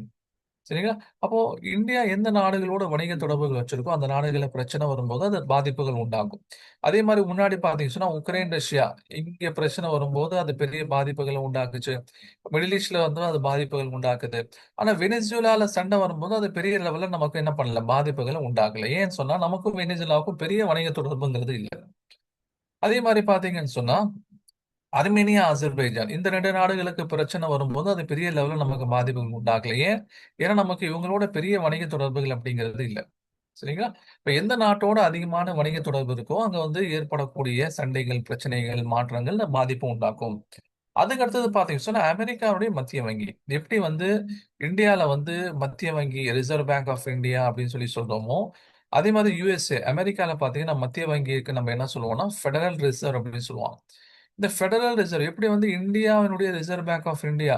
[SPEAKER 1] சரிங்களா? அப்போ இந்தியா எந்த நாடுகளோட வணிக தொடர்புகள் வச்சிருக்கோ, அந்த நாடுகள்ல பிரச்சனை வரும்போது அது பாதிப்புகள் உண்டாகும். அதே மாரி முன்னாடி பார்த்தீங்கன்னு சொன்னா, உக்ரைன், ரஷ்யா இங்க பிரச்சனை வரும்போது அது பெரிய பாதிப்புகள உண்டாக்குச்சு. மிடில் ஈஸ்ட்ல வந்து அது பாதிப்புகள் உண்டாக்குது. ஆனா வெனிசுவேலால சண்டை வரும்போது அது பெரிய லெவல்ல நமக்கு என்ன பண்ணல, பாதிப்புகள உண்டாக்கல. ஏன்னு சொன்னா, நமக்கும் வெனிசுவேலாவுக்கும் பெரிய வணிக தொடர்புங்கிறது இல்ல. அதே மாரி பார்த்தீங்கன்னு சொன்னா, அர்மேனியா, அசர்பைஜான் இந்த 2 நாடுகளுக்கு பிரச்சனை வரும்போது, அது பெரிய லெவல்ல நமக்கு பாதிப்புகள் உண்டாக்கல. ஏன்? ஏன்னா நமக்கு இவங்களோட பெரிய வணிக தொடர்புகள் அப்படிங்கிறது இல்ல. சரிங்களா? இப்ப எந்த நாட்டோட அதிகமான வணிக தொடர்பு இருக்கோ, அங்க வந்து ஏற்படக்கூடிய சண்டைகள், பிரச்சனைகள், மாற்றங்கள் பாதிப்பு உண்டாக்கும். அதுக்கு அடுத்தது பார்த்தீங்கன்னு சொன்னா, அமெரிக்காவுடைய மத்திய வங்கி. எப்படி வந்து இந்தியால வந்து மத்திய வங்கி, ரிசர்வ் பேங்க் ஆஃப் இந்தியா அப்படின்னு சொல்லி சொல்றோமோ, அதே மாதிரி யுஎஸ்ஏ, அமெரிக்கால பார்த்தீங்கன்னா, மத்திய வங்கிக்கு நம்ம என்ன சொல்லுவோம்னா, ஃபெடரல் ரிசர்வ் அப்படின்னு சொல்லுவோம். இந்த ஃபெடரல் ரிசர்வ் எப்படி வந்து இந்தியாவினுடைய ரிசர்வ் பேங்க் ஆஃப் இந்தியா,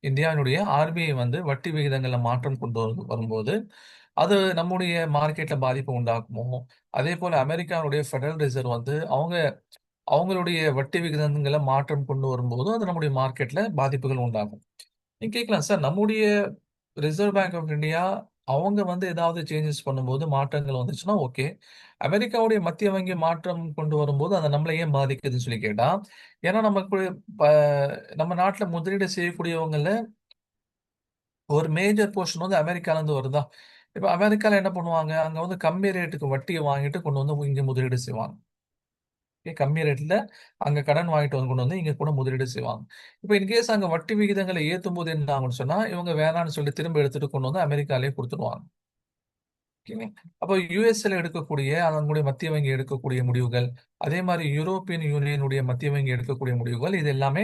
[SPEAKER 1] இந்தியாவினுடைய ஆர்பிஐ வந்து வட்டி விகிதங்கள்ல மாற்றம் கொண்டு வரும்போது, அது நம்முடைய மார்க்கெட்ல பாதிப்பு உண்டாக்குமோ, அதே போல அமெரிக்காவுடைய ஃபெடரல் ரிசர்வ் வந்து அவங்களுடைய வட்டி விகிதங்கள மாற்றம் கொண்டு வரும்போது, அது நம்முடைய மார்க்கெட்ல பாதிப்புகள் உண்டாகும். நீங்க கேட்கலாம், சார் நம்முடைய ரிசர்வ் பேங்க் ஆஃப் இந்தியா அவங்க வந்து ஏதாவது சேஞ்சஸ் பண்ணும்போது மாற்றங்கள் வந்துச்சுன்னா ஓகே. அமெரிக்காவுடைய மத்திய வங்கி மாற்றம் கொண்டு வரும்போது அது நம்மள ஏன் பாதிக்குதுன்னு சொல்லி கேட்டா, ஏன்னா நமக்கு ப நம்ம நாட்டுல முதலீடு செய்யக்கூடியவங்கள்ல ஒரு மேஜர் போர்ஷன் வந்து அமெரிக்கால இருந்து வருதா? இப்ப அமெரிக்கால என்ன பண்ணுவாங்க? அங்க வந்து கம்மி ரேட்டுக்கு வட்டிய வாங்கிட்டு கொண்டு வந்து இங்க முதலீடு செய்வாங்க. கம்மி ரேட்ல அங்க கடன் வாங்கிட்டு வந்து கொண்டு வந்து இங்க கூட முதலீடு செய்வாங்க. இப்ப இன்கேஸ் அங்க வட்டி விகிதங்களை ஏத்தும்போது என்ன ஆகும்னு சொன்னா, இவங்க வேணான்னு சொல்லி திரும்ப எடுத்துட்டு கொண்டு வந்து அமெரிக்காலயே குடுத்துருவாங்க. ஓகேங்க. அப்ப யுஎஸ்ல எடுக்கக்கூடிய அதனுடைய மத்திய வங்கி எடுக்கக்கூடிய முடிவுகள், அதே மாரி யூரோப்பியன் யூனியனுடைய மத்திய வங்கி எடுக்கக்கூடிய முடிவுகள், இது எல்லாமே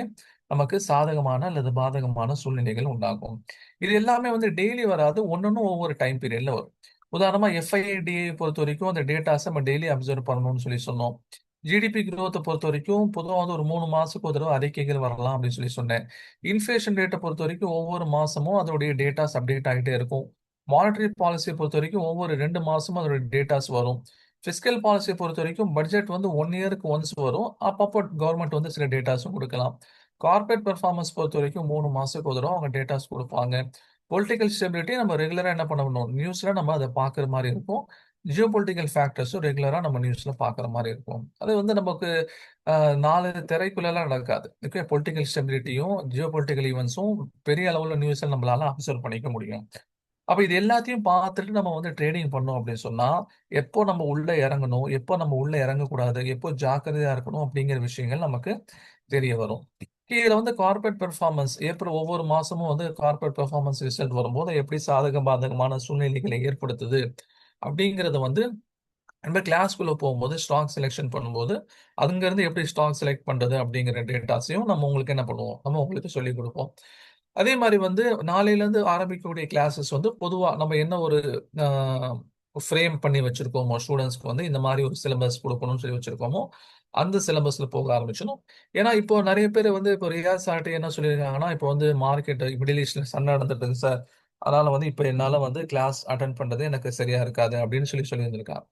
[SPEAKER 1] நமக்கு சாதகமான அல்லது பாதகமான சூழ்நிலைகள் உண்டாகும். இது எல்லாமே வந்து டெய்லி வராது. ஒன்னொன்னும் ஒவ்வொரு டைம் பீரியட்ல வரும். உதாரணமா எஃப்ஐடியை பொறுத்தவரைக்கும் அந்த டேட்டாஸ நம்ம டெய்லி அப்சர்வ் பண்ணணும்னு சொல்லி சொன்னோம். ஜிடிபி குரோத்த பொறுத்தவரைக்கும் பொதுவா வந்து ஒரு 3 மாசத்துக்கு ஒரு தடவ அறிக்கைகள் வரலாம் அப்படின்னு சொல்லி சொன்னேன். இன்ஃப்ளேஷன் ரேட்ட பொறுத்தவரைக்கும் ஒவ்வொரு மாசமும் அதனுடைய டேட்டாஸ் அப்டேட் ஆயிட்டே இருக்கும். மானிட்டரி பாலிசிய பொறுத்தவரைக்கும் ஒவ்வொரு 2 மாசமும் அதோட டேட்டாஸ் வரும். பிஸ்கல் பாலிசிய பொறுத்தவரைக்கும் பட்ஜெட் வந்து 1 இயர்க்கு ஒன்ஸ் வரும். அப்பப்போ கவர்ன்மெண்ட் வந்து சில டேட்டாஸும் குடுக்கலாம். கார்ப்பரேட் பெர்ஃபார்மன்ஸ் பொறுத்தவரைக்கும் 3 மாசத்துக்கு ஒரு தடவ அவங்க டேட்டாஸ் குடுப்பாங்க. பொலிட்டிக்கல் ஸ்டெபிலிட்டி நம்ம ரெகுலரா என்ன பண்ணணும், நியூஸ்ல நம்ம அத பார்க்குற மாரி இருக்கும். ஜியோபொலிட்டிக்கல் ஃபேக்டர்ஸும் ரெகுலரா நம்ம நியூஸ்ல பார்க்குற மாரி இருக்கும். அது வந்து நமக்கு அ 4 திரைக்குள்ளலாம் நடக்காது. ஓகே, பொலிட்டிக்கல் ஸ்டெபிலிட்டியும், ஜியோபொலிட்டிக்கல் ஈவெண்ட்ஸும் பெரிய அளவுல நியூஸ்ல நம்மளால அப்சர்வ் பண்ணிக்க முடியும். அப்ப இது எல்லாத்தையும் பார்த்துட்டு நம்ம வந்து ட்ரேடிங் பண்ணோம் அப்படின்னு சொன்னா, எப்போ நம்ம உள்ள இறங்கணும், எப்போ நம்ம உள்ள இறங்கக்கூடாது, எப்போ ஜாக்கிரதையா இருக்கணும் அப்படிங்கிற விஷயங்கள் நமக்கு தெரிய வரும். இதுல வந்து கார்ப்பரேட் பெர்ஃபார்மன்ஸ் ஒவ்வொரு மாசமும் வந்து கார்ப்பரேட் பெர்ஃபார்மன்ஸ் ரிசல்ட் வரும்போது எப்படி சாதக பாதகமான சூழ்நிலைகளை ஏற்படுத்துது அப்படிங்கிறத வந்து நம்ம கிளாஸ்க்குள்ள போகும்போது ஸ்டாக் செலக்ஷன் பண்ணும்போது, அங்கருந்து எப்படி ஸ்டாக் செலக்ட் பண்றது அப்படிங்கிற டேட்டாஸையும் நம்ம உங்களுக்கு என்ன பண்ணுவோம், நம்ம உங்களுக்கு சொல்லிக் குடுப்போம். அதே மாரி வந்து நாளையிலருந்து ஆரம்பிக்கக்கூடிய கிளாஸஸ் வந்து பொதுவா நம்ம என்ன ஒரு அ ஃப்ரேம் பண்ணி வச்சிருக்கோமோ, ஸ்டூடண்ட்ஸ்க்கு வந்து இந்த மாரி ஒரு சிலபஸ் குடுக்கணும்னு சொல்லி வச்சிருக்கோமோ, அந்த சிலபஸ்ல போக ஆரம்பிச்சணும். ஏன்னா, இப்போ நெறைய பேர் வந்து இப்போ ரியாஸ் சார்ட்ட என்ன சொல்லியிருக்காங்கன்னா, இப்போ வந்து மார்க்கெட் மிடில் ஈஸ்ட்ல சண்டை நடந்துட்டு இருக்கு சார். அதனால வந்து இப்ப என்னால வந்து கிளாஸ் அட்டெண்ட் பண்றது எனக்கு சரியா இருக்காது அப்படின்னு சொல்லி சொல்லியிருந்திருக்காங்க.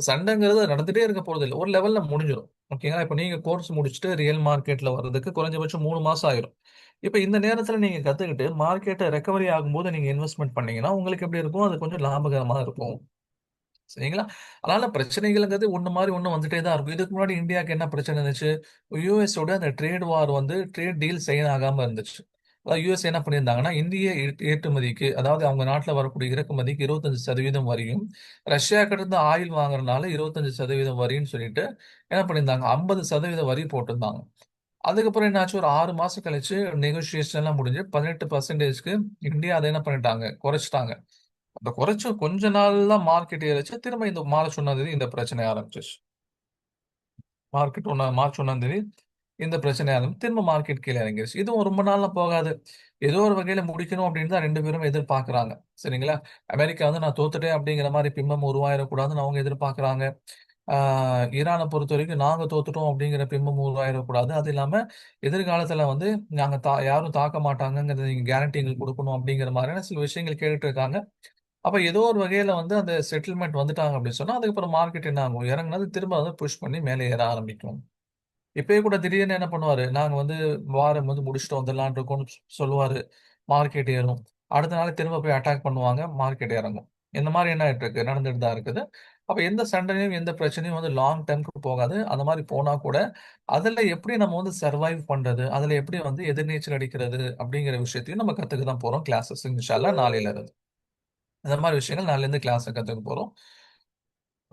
[SPEAKER 1] சண்டைங்கிறது நடந்துட்டே இருக்க போறதில்ல. ஒரு லெவல்ல முடிஞ்சிரும். ஓகேங்களா? இப்ப நீங்க கோர்ஸ் முடிச்சுட்டு ரியல் மார்க்கெட்ல வர்றதுக்கு குறைஞ்சபட்சம் 3 மாசம் ஆயிரும். இப்ப இந்த நேரத்துல நீங்க கத்துக்கிட்டு மார்க்கெட்ட ரெக்கவரி ஆகும்போது நீங்க இன்வெஸ்ட்மென்ட் பண்ணீங்கன்னா, உங்களுக்கு எப்படி இருக்கும்? அது கொஞ்சம் லாபகரமா இருக்கும். சரிங்களா? அதனால பிரச்சனைகள்ங்கிறது ஒண்ணு மாரி ஒண்ணு வந்துட்டே தான் இருக்கும். இதுக்கு முன்னாடி இந்தியாக்கு என்ன பிரச்சனை இருந்துச்சு? யுஎஸோட அந்த ட்ரேட் வார் வந்து ட்ரேட் டீல் சைன் ஆகாம இருந்துச்சு. அதாவது யுஎஸ் என்ன பண்ணியிருந்தாங்கன்னா, இந்திய ஏற்றுமதிக்கு அதாவது அவங்க நாட்டுல வரக்கூடிய இறக்குமதிக்கு 25% வரியும், ரஷ்யா கிட்ட இருந்து ஆயில் வாங்குறதுனால 25% வரின்னு சொல்லிட்டு என்ன பண்ணியிருந்தாங்க? 50% வரி போட்டிருந்தாங்க. அதுக்கப்புறம் என்னாச்சு? ஒரு 6 மாசம் கழிச்சு நெகோசியேஷன் எல்லாம் முடிஞ்சு 18%க்கு இந்தியா அத என்ன பண்ணிட்டாங்க? குறைச்சுட்டாங்க. அந்த குறைச்சு கொஞ்ச நாள்ல மார்க்கெட் ஏறுச்சு. திரும்ப இந்த மார்ச் 1 இந்த பிரச்சனை ஆரம்பிச்சுச்சு. மார்ச் 1 தேதி இந்த பிரச்சனையா இருந்தாலும் திரும்ப மார்க்கெட் கீழ இறங்கிருச்சு. இதுவும் ரொம்ப நாள்லாம் போகாது. ஏதோ ஒரு வகையில முடிக்கணும் அப்படின்னு தான் 2 பேரும் எதிர்பார்க்குறாங்க. சரிங்களா? அமெரிக்கா வந்து நான் தோத்துட்டேன் அப்படிங்கிற மாரி பிம்பம் உருவாயிறக்கூடாதுன்னு அவங்க எதிர்பார்க்குறாங்க. ஆ ஈரான பொறுத்தவரைக்கும் நாங்க தோத்துட்டோம் அப்படிங்கிற பிம்பம் உருவாயிறக்கூடாது. அது இல்லாம எதிர்காலத்துல வந்து நாங்க யாரும் தாக்க மாட்டாங்கங்கிறத நீங்க கேரண்டி எங்களுக்கு குடுக்கணும் அப்படிங்கிற மாரியான சில விஷயங்கள் கேட்டுட்டு இருக்காங்க. அப்ப ஏதோ ஒரு வகையில வந்து அந்த செட்டில்மென்ட் வந்துட்டாங்க அப்படின்னு சொன்னா, அதுக்கப்புறம் மார்க்கெட் என்ன ஆகும்? இறங்குனது திரும்ப வந்து புஷ் பண்ணி மேலே ஏற ஆரம்பிக்கும். இப்பயே கூட திடீர்னு என்ன பண்ணுவாரு, நாங்க வந்து வாரம் வந்து முடிச்சுட்டு வந்துடலாம்ன்னு இருக்கோம்னு சொல்லுவாரு. மார்க்கெட் ஏறும். அடுத்த நாள் திரும்ப போய் அட்டாக் பண்ணுவாங்க. மார்க்கெட் இறங்கும். இந்த மாரி என்ன ஆயிட்டு இருக்கு? நடந்துட்டு தான் இருக்குது. அப்ப எந்த சண்டையும், எந்த பிரச்சனையும் வந்து லாங் டெர்ம்க்கு போகாது. அந்த மாரி போனா கூட, அதுல எப்படி நம்ம வந்து சர்வைவ் பண்றது? அதுல எப்படி வந்து எதிர்நீச்சல் அடிக்கிறது? அப்படிங்கிற விஷயத்தையும் நம்ம கத்துக்க தான் போறோம் கிளாஸஸ் இன்ஷா அல்லாஹ் நாளையில இருந்து. இந்த மாரி விஷயங்கள் நாளைலருந்து கிளாஸ்ல கத்துக்க போறோம்.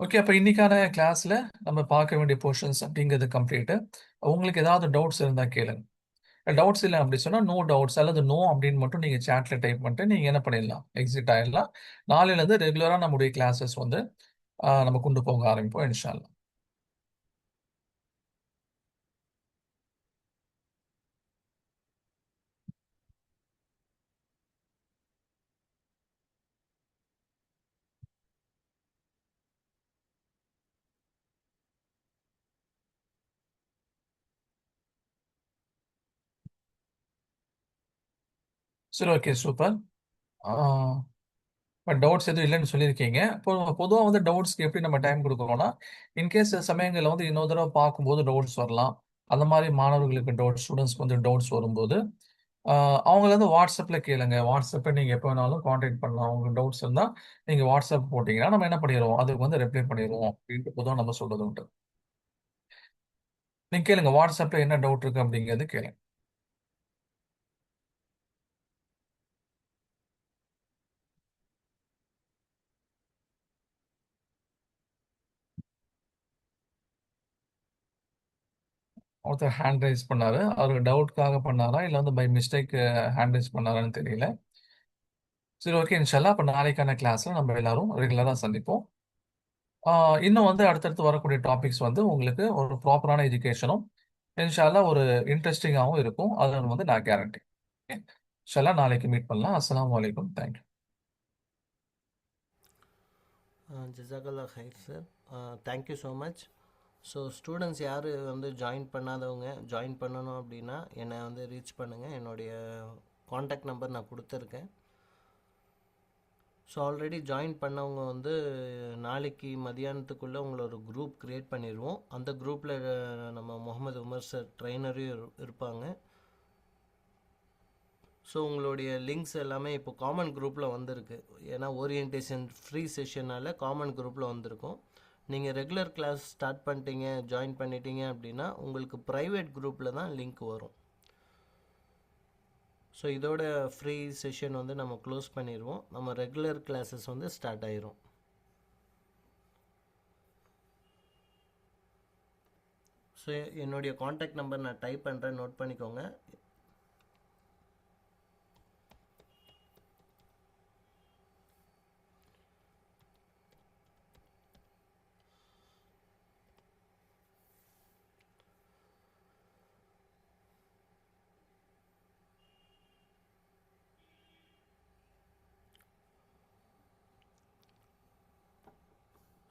[SPEAKER 1] ஓகே. அப்ப இன்னைக்கான கிளாஸ்ல நம்ம பார்க்க வேண்டிய போர்ஷன்ஸ் அப்படிங்கிறது கம்ப்ளீட்டு. உங்களுக்கு ஏதாவது டவுட்ஸ் இருந்தா கேளுங்க. டவுட்ஸ் இல்ல அப்படி சொன்னா, நோ டவுட்ஸ் அல்லது நோ அப்படின்னு மட்டும் நீங்க சாட்ல டைப் பண்ணிட்டு நீங்க என்ன பண்ணிடலாம், எக்ஸிட் ஆயிடலாம். நாளையிலருந்து ரெகுலரா நம்முடைய கிளாஸஸ் வந்து நம்ம கொண்டு போக ஆரம்பிப்போம் இன்ஷா அல்லாஹ். சரி, ஓகே, சூப்பர். ஆ இப்ப டவுட்ஸ் எதுவும் இல்லன்னு சொல்லியிருக்கீங்க. இப்போ பொதுவா வந்து டவுட்ஸ்க்கு எப்படி நம்ம டைம் குடுக்குறோம்னா, இன்கேஸ் சில சமயங்கள்ல வந்து இன்னொரு தடவ பார்க்கும்போது டவுட்ஸ் வரலாம். அந்த மாரி மாணவர்களுக்கு டவுட்ஸ், ஸ்டூடண்ட்ஸ்க்கு வந்து டவுட்ஸ் வரும்போது, ஆ அவங்கள வந்து WhatsAppல கேளுங்க. WhatsAppல நீங்க எப்ப வேணாலும் கான்டாக்ட் பண்ணலாம். உங்களுக்கு டவுட்ஸ் இருந்தா, நீங்க WhatsApp போட்டீங்கன்னா, நம்ம என்ன பண்ணிருவோம், அதுக்கு வந்து ரிப்ளை பண்ணிருவோம் அப்படின்ட்டு பொதுவா நம்ம சொல்றது உண்டு. நீங்க கேளுங்க. WhatsAppல என்ன டவுட் இருக்கு அப்படிங்கிறது கேளுங்க. ஒருத்தர் ஹேண்ட் ரைஸ் பண்ணாரு. அவரு டவுட்க்காக பண்ணாரா? இல்ல வந்து பை மிஸ்டேக் ஹேண்ட் ரைஸ் பண்ணாரான்னு தெரியல. சரி, ஓகே. இன்ஷா அல்லாஹ் அப்ப நாளைக்கான கிளாஸ்ல நம்ம எல்லாரும் ரெகுலரா சந்திப்போம். ஆ இன்னும் வந்து அடுத்தடுத்து வரக்கூடிய டாபிக்ஸ் வந்து உங்களுக்கு ஒரு ப்ராப்பரான எஜுகேஷனும், இன்ஷா அல்லாஹ் ஒரு இன்ட்ரஸ்டிங்காவும் இருக்கும். அத வந்து நான் கேரண்டி. ஓகே. இன்ஷா அல்லாஹ் நாளைக்கு மீட் பண்ணலாம். அஸ்ஸலாமு அலைக்கும். Thank you.
[SPEAKER 2] ஜஸாக்கல்லா ஹைர் sir. Thank you so much. So students யார் வந்து ஜாயின் பண்ணாதவங்க ஜாயின் பண்ணணும் அப்படின்னா என்னை வந்து ரீச் பண்ணுங்கள். என்னுடைய காண்டாக்ட் நம்பர் நான் கொடுத்துருக்கேன். ஸோ ஆல்ரெடி ஜாயின் பண்ணவங்க வந்து நாளைக்கு மதியானத்துக்குள்ளே உங்களை ஒரு குரூப் க்ரியேட் பண்ணிடுவோம். அந்த குரூப்பில் நம்ம முகமது உமர் சார் ட்ரைனரும் இருப்பாங்க. ஸோ உங்களுடைய லிங்க்ஸ் எல்லாமே இப்போ காமன் குரூப்பில் வந்திருக்கு. ஏன்னா ஓரியன்டேஷன் ஃப்ரீ செஷனால் காமன் குரூப்பில் வந்திருக்கும். நீங்கள் ரெகுலர் கிளாஸ் ஸ்டார்ட் பண்ணிட்டீங்க, ஜாயின் பண்ணிட்டீங்க அப்படின்னா உங்களுக்கு ப்ரைவேட் குரூப்பில் தான் லிங்க் வரும். ஸோ இதோட ஃப்ரீ செஷன் வந்து நம்ம க்ளோஸ் பண்ணிடுவோம். நம்ம ரெகுலர் கிளாஸஸ் வந்து ஸ்டார்ட் ஆயிரும். ஸோ என்னுடைய காண்டாக்ட் நம்பர் நான் டைப் பண்ணுறேன், நோட் பண்ணிக்கோங்க.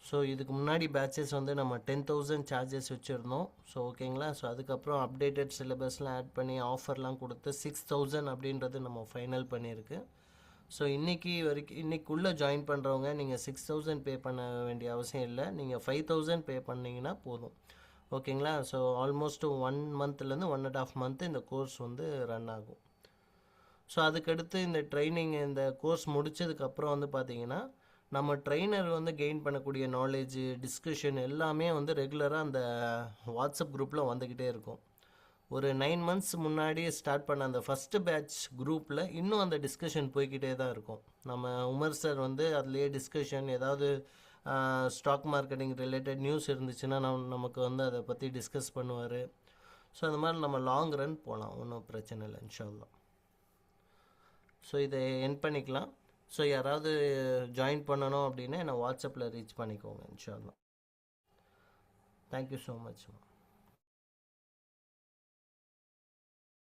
[SPEAKER 2] ஸோ இதுக்கு முன்னாடி பேட்சஸ் வந்து நம்ம 10,000 சார்ஜஸ் வச்சுருந்தோம். ஸோ ஓகேங்களா. ஸோ அதுக்கப்புறம் அப்டேட்டட் சிலபஸ்லாம் ஆட் பண்ணி ஆஃபர்லாம் கொடுத்து 6,000 அப்படின்றது நம்ம ஃபைனல் பண்ணியிருக்கு. ஸோ இன்றைக்கி வரைக்கும் இன்றைக்குள்ளே ஜாயின் பண்ணுறவங்க நீங்கள் 6,000 பே பண்ண வேண்டிய அவசியம் இல்லை. நீங்கள் 5,000 பே பண்ணிங்கன்னா போதும். ஓகேங்களா. ஸோ ஆல்மோஸ்ட் 1 மந்த்லேருந்து 1.5 மந்த் இந்த கோர்ஸ் வந்து ரன் ஆகும். ஸோ அதுக்கடுத்து இந்த ட்ரைனிங் இந்த கோர்ஸ் முடித்ததுக்கப்புறம் வந்து பார்த்திங்கன்னா நம்ம ட்ரெயினர் வந்து கெயின் பண்ணக்கூடிய நாலேஜு டிஸ்கஷன் எல்லாமே வந்து ரெகுலராக அந்த வாட்ஸ்அப் குரூப்பில் வந்துக்கிட்டே இருக்கும். ஒரு 9 மந்த்ஸ் முன்னாடி ஸ்டார்ட் பண்ண அந்த ஃபஸ்ட்டு பேட்ச் குரூப்பில் இன்னும் அந்த டிஸ்கஷன் போய்கிட்டே தான் இருக்கும். நம்ம உமர் சார் வந்து அதுலேயே டிஸ்கஷன் ஏதாவது ஸ்டாக் மார்க்கெட்டிங் ரிலேட்டட் நியூஸ் இருந்துச்சுன்னா நமக்கு வந்து அதை பற்றி டிஸ்கஸ் பண்ணுவார். ஸோ அந்த மாதிரி நம்ம லாங் ரன் போகலாம், ஒன்றும் பிரச்சனை இல்லை இன்ஷா அல்லாஹ். ஸோ இதை என் பண்ணிக்கலாம். ஸோ யாராவது ஜாயின் பண்ணணும் அப்படின்னா என்னை வாட்ஸ்அப்பில் ரீச் பண்ணிக்கோங்க இன்ஷா அல்லாஹ். Thank you so much.